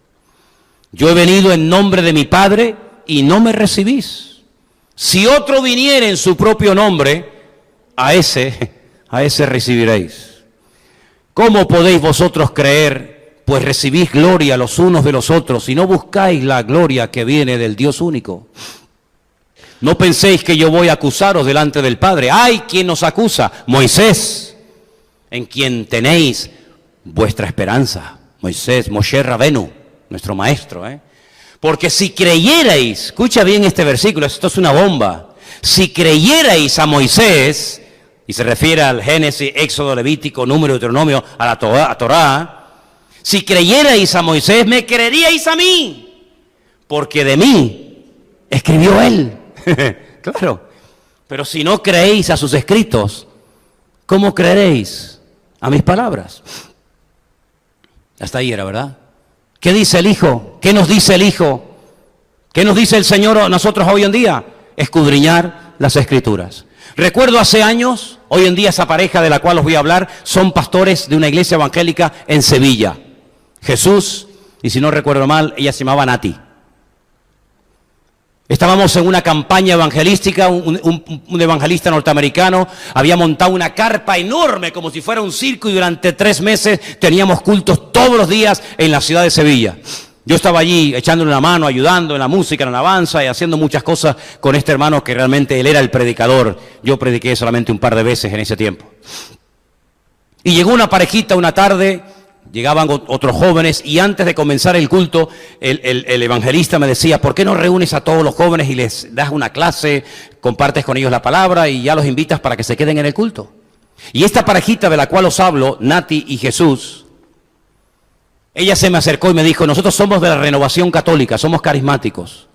Yo he venido en nombre de mi Padre y no me recibís. Si otro viniere en su propio nombre, a ese recibiréis. ¿Cómo podéis vosotros creer? Pues recibís gloria los unos de los otros y no buscáis la gloria que viene del Dios único. No penséis que yo voy a acusaros delante del Padre. ¡Ay, quien nos acusa! Moisés, en quien tenéis vuestra esperanza. Moisés, Moshe Rabenu, nuestro maestro. Porque si creyerais, escucha bien este versículo, esto es una bomba. Si creyerais a Moisés, y se refiere al Génesis, Éxodo, Levítico, Número, Deuteronomio, a la Torá, si creyerais a Moisés, me creeríais a mí, porque de mí escribió él. Claro, pero si no creéis a sus escritos, ¿cómo creeréis a mis palabras? Hasta ahí era, ¿verdad? ¿Qué dice el Hijo? ¿Qué nos dice el Hijo? ¿Qué nos dice el Señor a nosotros hoy en día? Escudriñar las Escrituras. Recuerdo hace años, hoy en día esa pareja de la cual os voy a hablar, son pastores de una iglesia evangélica en Sevilla. Jesús, y si no recuerdo mal, ella se llamaba Nati. Estábamos en una campaña evangelística, un evangelista norteamericano había montado una carpa enorme como si fuera un circo y durante 3 meses teníamos cultos todos los días en la ciudad de Sevilla. Yo estaba allí echándole una mano, ayudando en la música, en la alabanza y haciendo muchas cosas con este hermano que realmente él era el predicador. Yo prediqué solamente un par de veces en ese tiempo. Y llegó una parejita una tarde. Llegaban otros jóvenes y antes de comenzar el culto, el evangelista me decía, ¿por qué no reúnes a todos los jóvenes y les das una clase, compartes con ellos la palabra y ya los invitas para que se queden en el culto? Y esta parejita de la cual os hablo, Nati y Jesús, ella se me acercó y me dijo, nosotros somos de la Renovación Católica, somos carismáticos.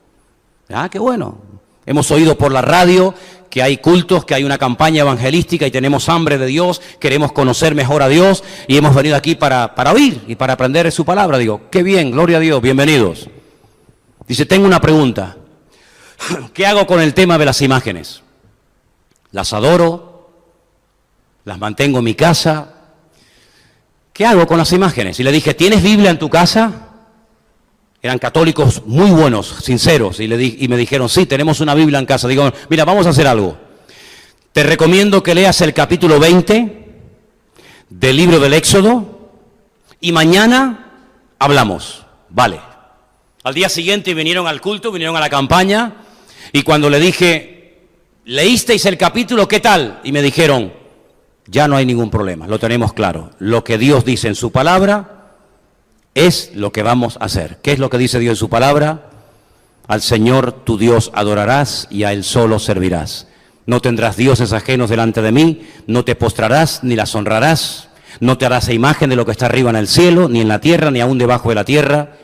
Ah, qué bueno. Hemos oído por la radio que hay cultos, que hay una campaña evangelística y tenemos hambre de Dios, queremos conocer mejor a Dios y hemos venido aquí para oír y para aprender de su palabra. Digo, qué bien, gloria a Dios, bienvenidos. Dice, tengo una pregunta. ¿Qué hago con el tema de las imágenes? ¿Las adoro? ¿Las mantengo en mi casa? ¿Qué hago con las imágenes? Y le dije, ¿tienes Biblia en tu casa? Eran católicos muy buenos, sinceros, y me dijeron, sí, tenemos una Biblia en casa. Digo, mira, vamos a hacer algo. Te recomiendo que leas el capítulo 20 del libro del Éxodo y mañana hablamos. Vale. Al día siguiente vinieron al culto, vinieron a la campaña, y cuando le dije, ¿leísteis el capítulo? ¿Qué tal? Y me dijeron, ya no hay ningún problema, lo tenemos claro. Lo que Dios dice en su palabra es lo que vamos a hacer. ¿Qué es lo que dice Dios en su palabra? Al Señor tu Dios adorarás y a Él solo servirás. No tendrás dioses ajenos delante de mí, no te postrarás ni las honrarás, no te harás imagen de lo que está arriba en el cielo, ni en la tierra, ni aún debajo de la tierra,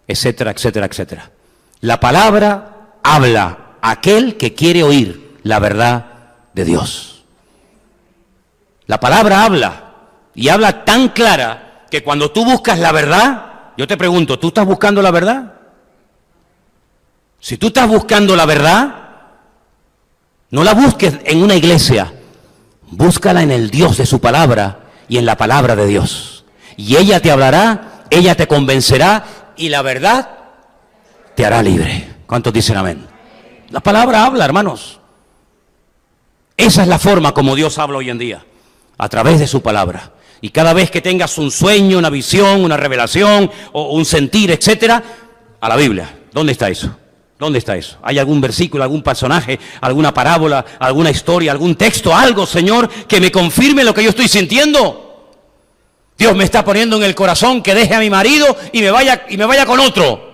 etcétera, etcétera, etcétera. La palabra habla a aquel que quiere oír la verdad de Dios. La palabra habla, y habla tan clara que cuando tú buscas la verdad, yo te pregunto, ¿tú estás buscando la verdad? Si tú estás buscando la verdad, no la busques en una iglesia, búscala en el Dios de su palabra y en la palabra de Dios. y ella te hablará, ella te convencerá y la verdad te hará libre. ¿Cuántos dicen amén? La palabra habla, hermanos. Esa es la forma como Dios habla hoy en día, a través de su palabra. Y cada vez que tengas un sueño, una visión, una revelación, o un sentir, etcétera, a la Biblia. ¿Dónde está eso? ¿Dónde está eso? ¿Hay algún versículo, algún personaje, alguna parábola, alguna historia, algún texto, algo, Señor, que me confirme lo que yo estoy sintiendo? Dios me está poniendo en el corazón que deje a mi marido y me vaya con otro.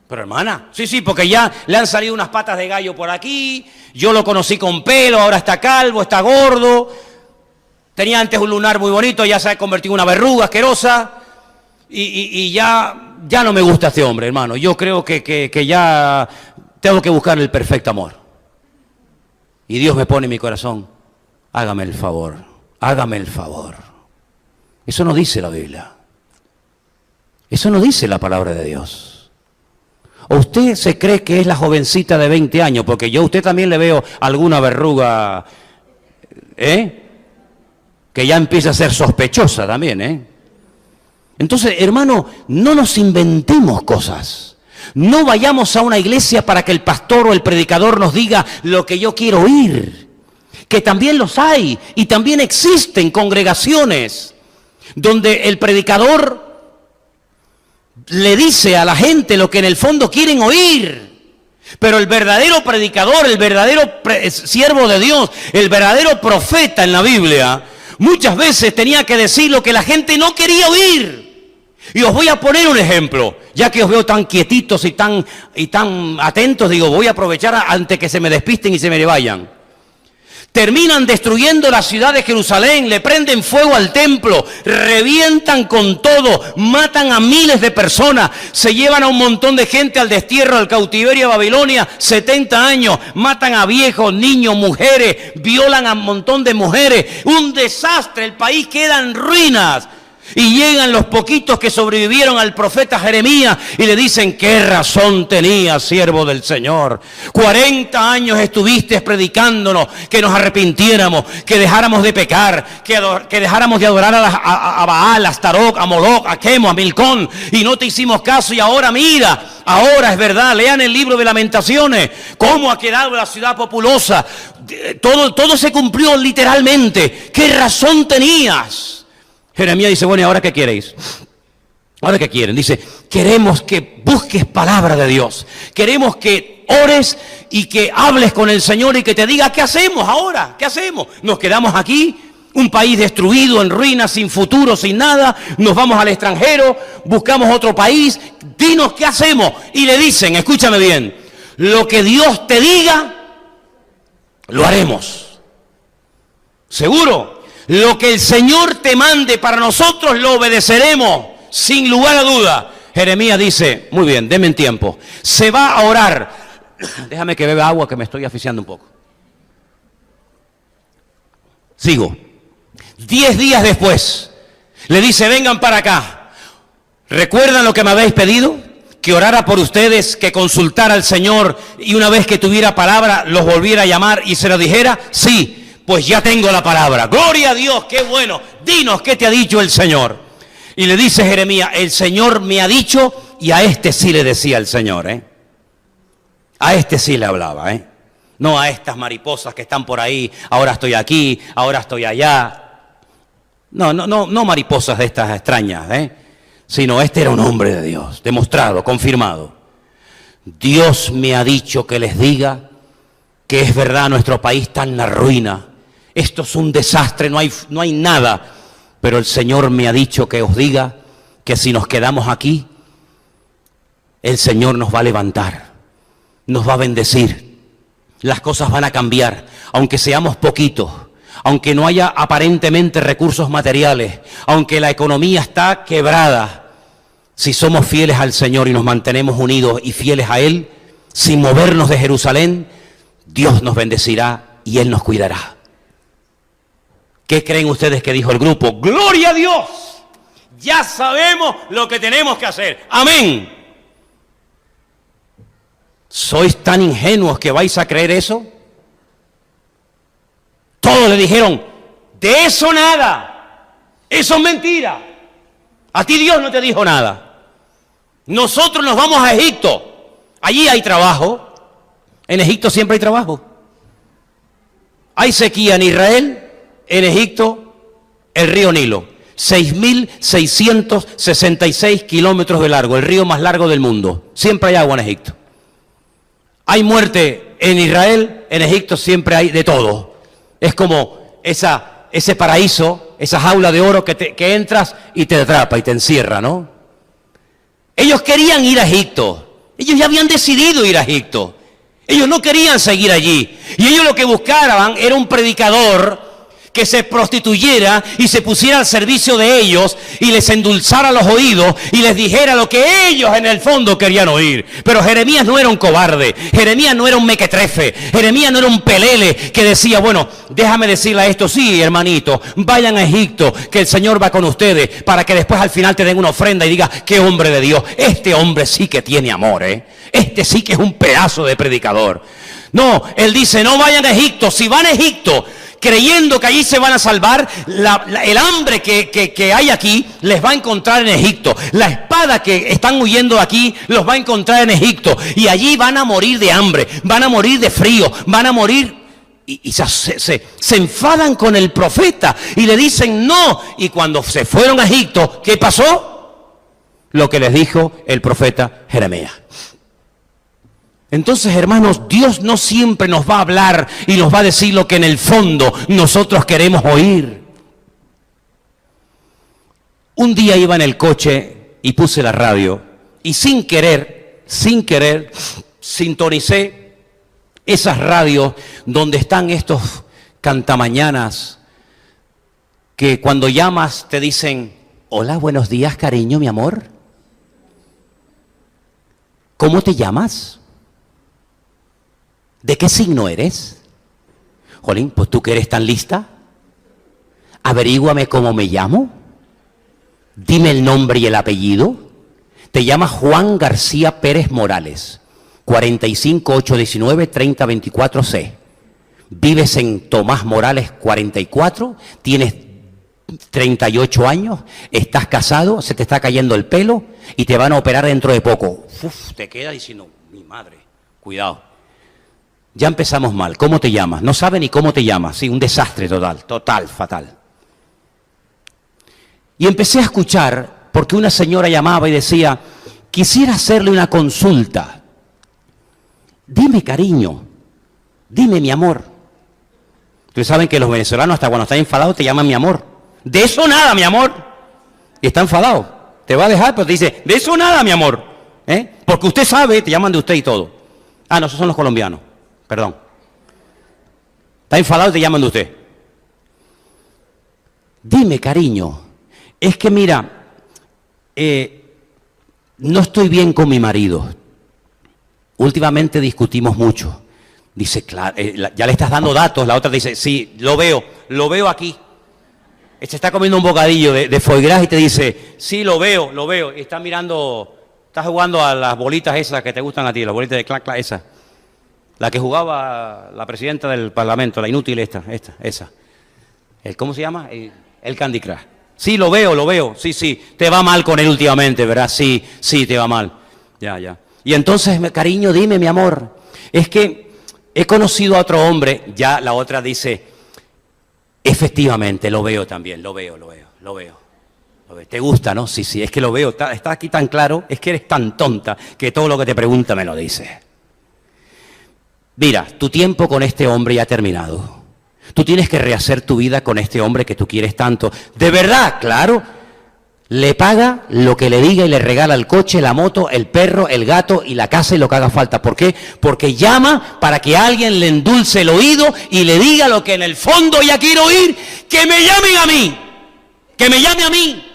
Pero hermana, sí, porque ya le han salido unas patas de gallo por aquí, yo lo conocí con pelo, ahora está calvo, está gordo, tenía antes un lunar muy bonito, ya se ha convertido en una verruga asquerosa, y ya no me gusta este hombre, hermano. Yo creo que ya tengo que buscar el perfecto amor. Y Dios me pone en mi corazón, hágame el favor, hágame el favor. Eso no dice la Biblia. Eso no dice la palabra de Dios. ¿O usted se cree que es la jovencita de 20 años? Porque yo a usted también le veo alguna verruga, que ya empieza a ser sospechosa también, Entonces, hermano, no nos inventemos cosas. No vayamos a una iglesia para que el pastor o el predicador nos diga lo que yo quiero oír. Que también los hay y también existen congregaciones donde el predicador le dice a la gente lo que en el fondo quieren oír. Pero el verdadero predicador, el verdadero siervo de Dios, el verdadero profeta en la Biblia, muchas veces tenía que decir lo que la gente no quería oír. Y os voy a poner un ejemplo, ya que os veo tan quietitos y tan atentos, digo, voy a aprovechar antes que se me despisten y se me vayan. Terminan destruyendo la ciudad de Jerusalén, le prenden fuego al templo, revientan con todo, matan a miles de personas, se llevan a un montón de gente al destierro, al cautiverio a Babilonia, 70 años, matan a viejos, niños, mujeres, violan a un montón de mujeres, un desastre, el país queda en ruinas. Y llegan los poquitos que sobrevivieron al profeta Jeremías y le dicen, ¿qué razón tenía, siervo del Señor? 40 años estuviste predicándonos que nos arrepintiéramos, que dejáramos de pecar, que dejáramos de adorar a Baal, a Astarot, a Moloch, a Quemo, a Milcón, y no te hicimos caso. Y ahora mira, ahora es verdad, lean el libro de Lamentaciones, cómo ha quedado la ciudad populosa. Todo se cumplió literalmente. ¿Qué razón tenías? Jeremías dice, bueno, ¿y ahora qué queréis? ¿Ahora qué quieren? Dice, queremos que busques palabra de Dios. Queremos que ores y que hables con el Señor y que te diga, ¿qué hacemos ahora? ¿Qué hacemos? ¿Nos quedamos aquí? Un país destruido, en ruinas, sin futuro, sin nada. Nos vamos al extranjero, buscamos otro país. Dinos, ¿qué hacemos? Y le dicen, escúchame bien, lo que Dios te diga, lo haremos. ¿Seguro? Lo que el Señor te mande para nosotros lo obedeceremos, sin lugar a duda. Jeremías dice, muy bien, denme tiempo. Se va a orar. Déjame que beba agua que me estoy asfixiando un poco. Sigo. 10 días después, le dice, vengan para acá. ¿Recuerdan lo que me habéis pedido? Que orara por ustedes, que consultara al Señor y una vez que tuviera palabra, los volviera a llamar y se lo dijera. Sí. Pues ya tengo la palabra. Gloria a Dios, qué bueno. Dinos qué te ha dicho el Señor. Y le dice Jeremías, el Señor me ha dicho, y a este sí le decía el Señor, A este sí le hablaba, No a estas mariposas que están por ahí, ahora estoy aquí, ahora estoy allá. No mariposas de estas extrañas, Sino este era un hombre de Dios, demostrado, confirmado. Dios me ha dicho que les diga que es verdad, nuestro país está en la ruina. Esto es un desastre, no hay nada. Pero el Señor me ha dicho que os diga que si nos quedamos aquí, el Señor nos va a levantar, nos va a bendecir. Las cosas van a cambiar, aunque seamos poquitos, aunque no haya aparentemente recursos materiales, aunque la economía está quebrada. Si somos fieles al Señor y nos mantenemos unidos y fieles a Él, sin movernos de Jerusalén, Dios nos bendecirá y Él nos cuidará. ¿Qué creen ustedes que dijo el grupo? ¡Gloria a Dios! Ya sabemos lo que tenemos que hacer. ¡Amén! ¿Sois tan ingenuos que vais a creer eso? Todos le dijeron, de eso nada. Eso es mentira. A ti Dios no te dijo nada. Nosotros nos vamos a Egipto. Allí hay trabajo. En Egipto siempre hay trabajo. Hay sequía en Israel, en Egipto, el río Nilo. 6.666 kilómetros de largo, el río más largo del mundo. Siempre hay agua en Egipto. Hay muerte en Israel, en Egipto siempre hay de todo. Es como ese paraíso, esa jaula de oro que entras y te atrapa y te encierra, ¿no? Ellos querían ir a Egipto. Ellos ya habían decidido ir a Egipto. Ellos no querían seguir allí. Y ellos lo que buscaban era un predicador que se prostituyera y se pusiera al servicio de ellos y les endulzara los oídos y les dijera lo que ellos en el fondo querían oír. Pero Jeremías no era un cobarde, Jeremías no era un mequetrefe, Jeremías no era un pelele que decía, bueno, déjame decirle a esto, sí, hermanito, vayan a Egipto, que el Señor va con ustedes, para que después al final te den una ofrenda y diga, qué hombre de Dios, este hombre sí que tiene amor, este sí que es un pedazo de predicador. No, él dice, no vayan a Egipto, si van a Egipto, creyendo que allí se van a salvar, el hambre que hay aquí les va a encontrar en Egipto. La espada que están huyendo de aquí los va a encontrar en Egipto. Y allí van a morir de hambre, van a morir de frío, van a morir. Y se enfadan con el profeta y le dicen no. Y cuando se fueron a Egipto, ¿qué pasó? Lo que les dijo el profeta Jeremías. Entonces, hermanos, Dios no siempre nos va a hablar y nos va a decir lo que en el fondo nosotros queremos oír. Un día iba en el coche y puse la radio y sin querer, sintonicé esas radios donde están estos cantamañanas que cuando llamas te dicen, hola, buenos días, cariño, mi amor. ¿Cómo te llamas? ¿De qué signo eres? Jolín, pues tú que eres tan lista, averíguame cómo me llamo, dime el nombre y el apellido. Te llamas Juan García Pérez Morales, 45819-3024C. Vives en Tomás Morales 44, tienes 38 años, estás casado, se te está cayendo el pelo y te van a operar dentro de poco. Uf, te queda diciendo, mi madre, cuidado. Ya empezamos mal. ¿Cómo te llamas? No sabe ni cómo te llamas. Sí, un desastre total, fatal. Y empecé a escuchar, porque una señora llamaba y decía, quisiera hacerle una consulta. Dime, cariño, dime, mi amor. Ustedes saben que los venezolanos hasta cuando están enfadados te llaman mi amor. De eso nada, mi amor. Y está enfadado. Te va a dejar, pero te dice, de eso nada, mi amor. Porque usted sabe, te llaman de usted y todo. Ah, no, esos son los colombianos. Perdón. Está enfadado y te llaman de usted. Dime, cariño, es que mira, no estoy bien con mi marido. Últimamente discutimos mucho. Dice, claro, ya le estás dando datos. La otra dice, sí, lo veo aquí. Se está comiendo un bocadillo de foie gras y te dice, sí, lo veo. Y está mirando, está jugando a las bolitas esas que te gustan a ti, las bolitas de clac, esas. La que jugaba la presidenta del Parlamento, la inútil esa. ¿Cómo se llama? El Candy Crush. Sí, lo veo. Sí. Te va mal con él últimamente, ¿verdad? Sí, te va mal. Ya. Y entonces, cariño, dime, mi amor, es que he conocido a otro hombre. Ya la otra dice, efectivamente, lo veo también, lo veo. ¿Te gusta, no? Sí, es que lo veo. Está aquí tan claro, es que eres tan tonta que todo lo que te pregunta me lo dices. Mira, tu tiempo con este hombre ya ha terminado. Tú tienes que rehacer tu vida con este hombre que tú quieres tanto. De verdad, claro. Le paga lo que le diga y le regala el coche, la moto, el perro, el gato y la casa y lo que haga falta. ¿Por qué? Porque llama para que alguien le endulce el oído y le diga lo que en el fondo ya quiere oír. ¡Que me llamen a mí! ¡Que me llame a mí!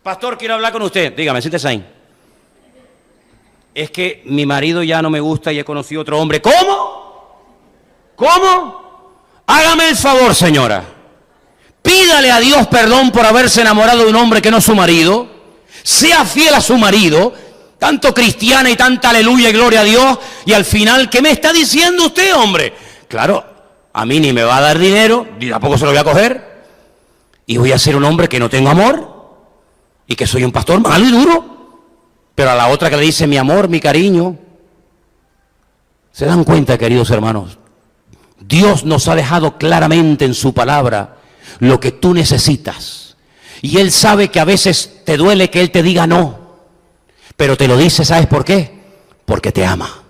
Pastor, quiero hablar con usted. Dígame, siéntese ahí. Es que mi marido ya no me gusta y he conocido otro hombre. ¿Cómo? Hágame el favor, señora. Pídale a Dios perdón por haberse enamorado de un hombre que no es su marido. Sea fiel a su marido. Tanto cristiana y tanta aleluya y gloria a Dios. Y al final, ¿qué me está diciendo usted, hombre? Claro, a mí ni me va a dar dinero, ni tampoco se lo voy a coger. Y voy a ser un hombre que no tengo amor. y que soy un pastor malo y duro, pero a la otra que le dice mi amor, mi cariño. ¿Se dan cuenta, queridos hermanos? Dios nos ha dejado claramente en su palabra lo que tú necesitas. Y Él sabe que a veces te duele que Él te diga no, pero te lo dice, ¿sabes por qué? Porque te ama.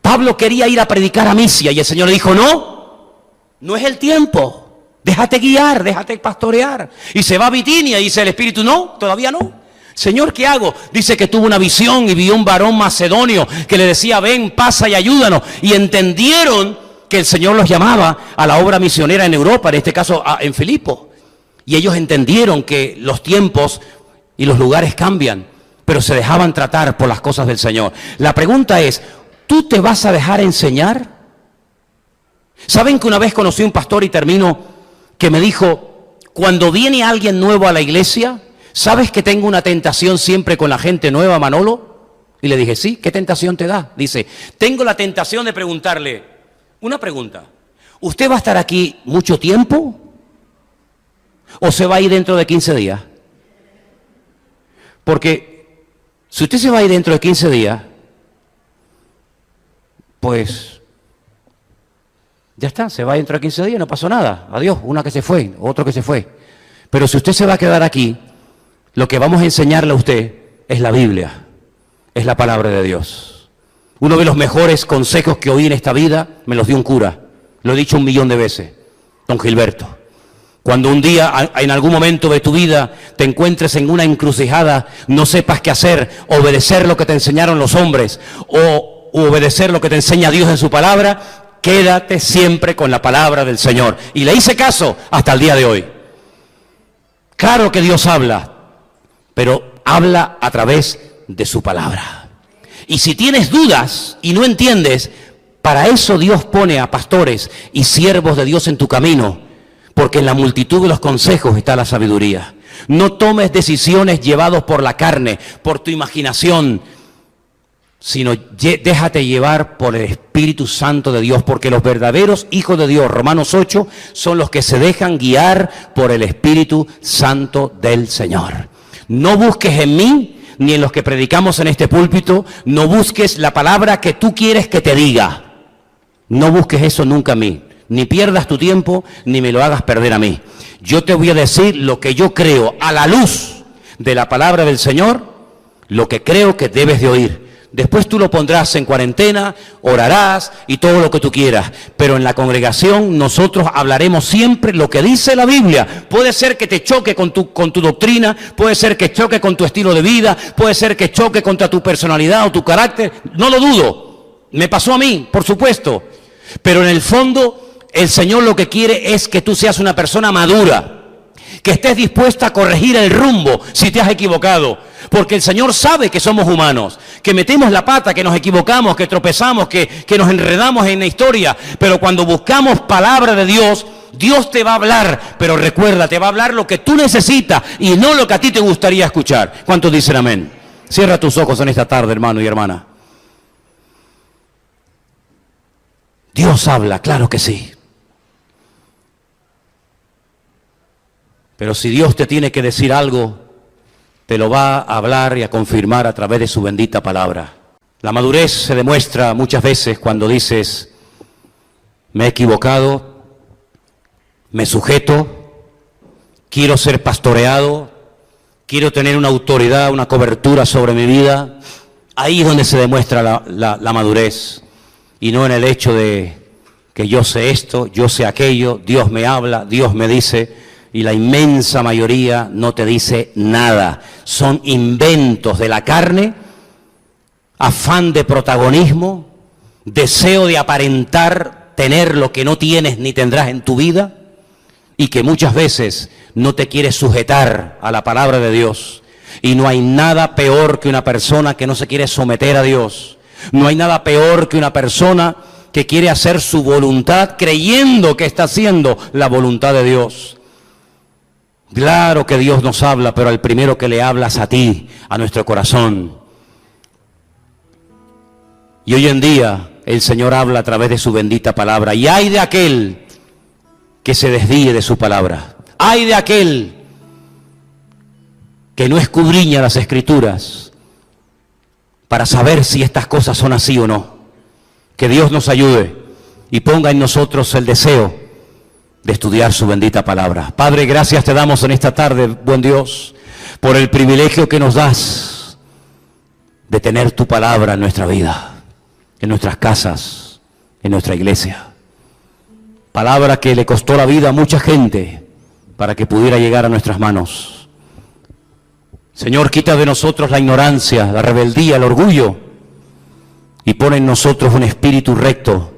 Pablo quería ir a predicar a Misia y el Señor le dijo, no es el tiempo. Déjate guiar, déjate pastorear. Y se va a Bitinia y dice el Espíritu, no, todavía no. Señor, ¿qué hago? Dice que tuvo una visión y vio un varón macedonio que le decía, ven, pasa y ayúdanos. Y entendieron que el Señor los llamaba a la obra misionera en Europa, en este caso en Filipo. Y ellos entendieron que los tiempos y los lugares cambian, pero se dejaban tratar por las cosas del Señor. La pregunta es, ¿tú te vas a dejar enseñar? ¿Saben que una vez conocí a un pastor y termino que me dijo, cuando viene alguien nuevo a la iglesia, ¿sabes que tengo una tentación siempre con la gente nueva, Manolo? Y le dije, sí, ¿qué tentación te da? Dice, tengo la tentación de preguntarle, una pregunta, ¿usted va a estar aquí mucho tiempo? ¿O se va a ir dentro de 15 días? Porque si usted se va a ir dentro de 15 días, pues ya está, se va dentro de 15 días, no pasó nada. Adiós, una que se fue, otro que se fue. Pero si usted se va a quedar aquí, lo que vamos a enseñarle a usted es la Biblia, es la palabra de Dios. Uno de los mejores consejos que oí en esta vida me los dio un cura. Lo he dicho 1.000.000 de veces, don Gilberto. Cuando un día, en algún momento de tu vida, te encuentres en una encrucijada, no sepas qué hacer, obedecer lo que te enseñaron los hombres o obedecer lo que te enseña Dios en su palabra, quédate siempre con la palabra del Señor. Y le hice caso hasta el día de hoy. Claro que Dios habla, pero habla a través de su palabra. Y si tienes dudas y no entiendes, para eso Dios pone a pastores y siervos de Dios en tu camino, porque en la multitud de los consejos está la sabiduría. No tomes decisiones llevados por la carne, por tu imaginación, sino déjate llevar por el Espíritu Santo de Dios, porque los verdaderos hijos de Dios, Romanos 8, son los que se dejan guiar por el Espíritu Santo del Señor. No busques en mí, ni en los que predicamos en este púlpito, no busques la palabra que tú quieres que te diga. No busques eso nunca a mí, ni pierdas tu tiempo, ni me lo hagas perder a mí. Yo te voy a decir lo que yo creo a la luz de la palabra del Señor, lo que creo que debes de oír. Después tú lo pondrás en cuarentena, orarás y todo lo que tú quieras. Pero en la congregación nosotros hablaremos siempre lo que dice la Biblia. Puede ser que te choque con tu doctrina, puede ser que choque con tu estilo de vida, puede ser que choque contra tu personalidad o tu carácter. No lo dudo. Me pasó a mí, por supuesto. Pero en el fondo el Señor lo que quiere es que tú seas una persona madura, que estés dispuesta a corregir el rumbo si te has equivocado, porque el Señor sabe que somos humanos, que metemos la pata, que nos equivocamos, que tropezamos, que nos enredamos en la historia, pero cuando buscamos palabra de Dios, Dios te va a hablar, pero recuerda, te va a hablar lo que tú necesitas y no lo que a ti te gustaría escuchar. ¿Cuántos dicen amén? Cierra tus ojos en esta tarde, hermano y hermana. Dios habla, claro que sí. Pero si Dios te tiene que decir algo, te lo va a hablar y a confirmar a través de su bendita palabra. La madurez se demuestra muchas veces cuando dices, me he equivocado, me sujeto, quiero ser pastoreado, quiero tener una autoridad, una cobertura sobre mi vida. Ahí es donde se demuestra la madurez, y no en el hecho de que yo sé esto, yo sé aquello, Dios me habla, Dios me dice. Y la inmensa mayoría no te dice nada. Son inventos de la carne, afán de protagonismo, deseo de aparentar tener lo que no tienes ni tendrás en tu vida, y que muchas veces no te quieres sujetar a la palabra de Dios. Y no hay nada peor que una persona que no se quiere someter a Dios. No hay nada peor que una persona que quiere hacer su voluntad creyendo que está haciendo la voluntad de Dios. Claro que Dios nos habla, pero al primero que le hablas a ti, a nuestro corazón. Y hoy en día el Señor habla a través de su bendita palabra. Y ay de aquel que se desvíe de su palabra. Ay de aquel que no escudriña las Escrituras para saber si estas cosas son así o no. Que Dios nos ayude y ponga en nosotros el deseo de estudiar su bendita palabra. Padre, gracias te damos en esta tarde, buen Dios, por el privilegio que nos das de tener tu palabra en nuestra vida, en nuestras casas, en nuestra iglesia. Palabra que le costó la vida a mucha gente para que pudiera llegar a nuestras manos. Señor, quita de nosotros la ignorancia, la rebeldía, el orgullo y pon en nosotros un espíritu recto.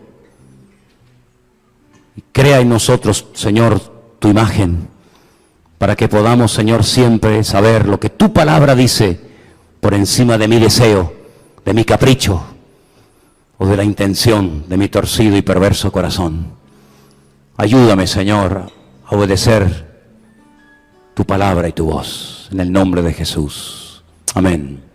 Y crea en nosotros, Señor, tu imagen para que podamos, Señor, siempre saber lo que tu palabra dice por encima de mi deseo, de mi capricho o de la intención de mi torcido y perverso corazón. Ayúdame, Señor, a obedecer tu palabra y tu voz, en el nombre de Jesús. Amén.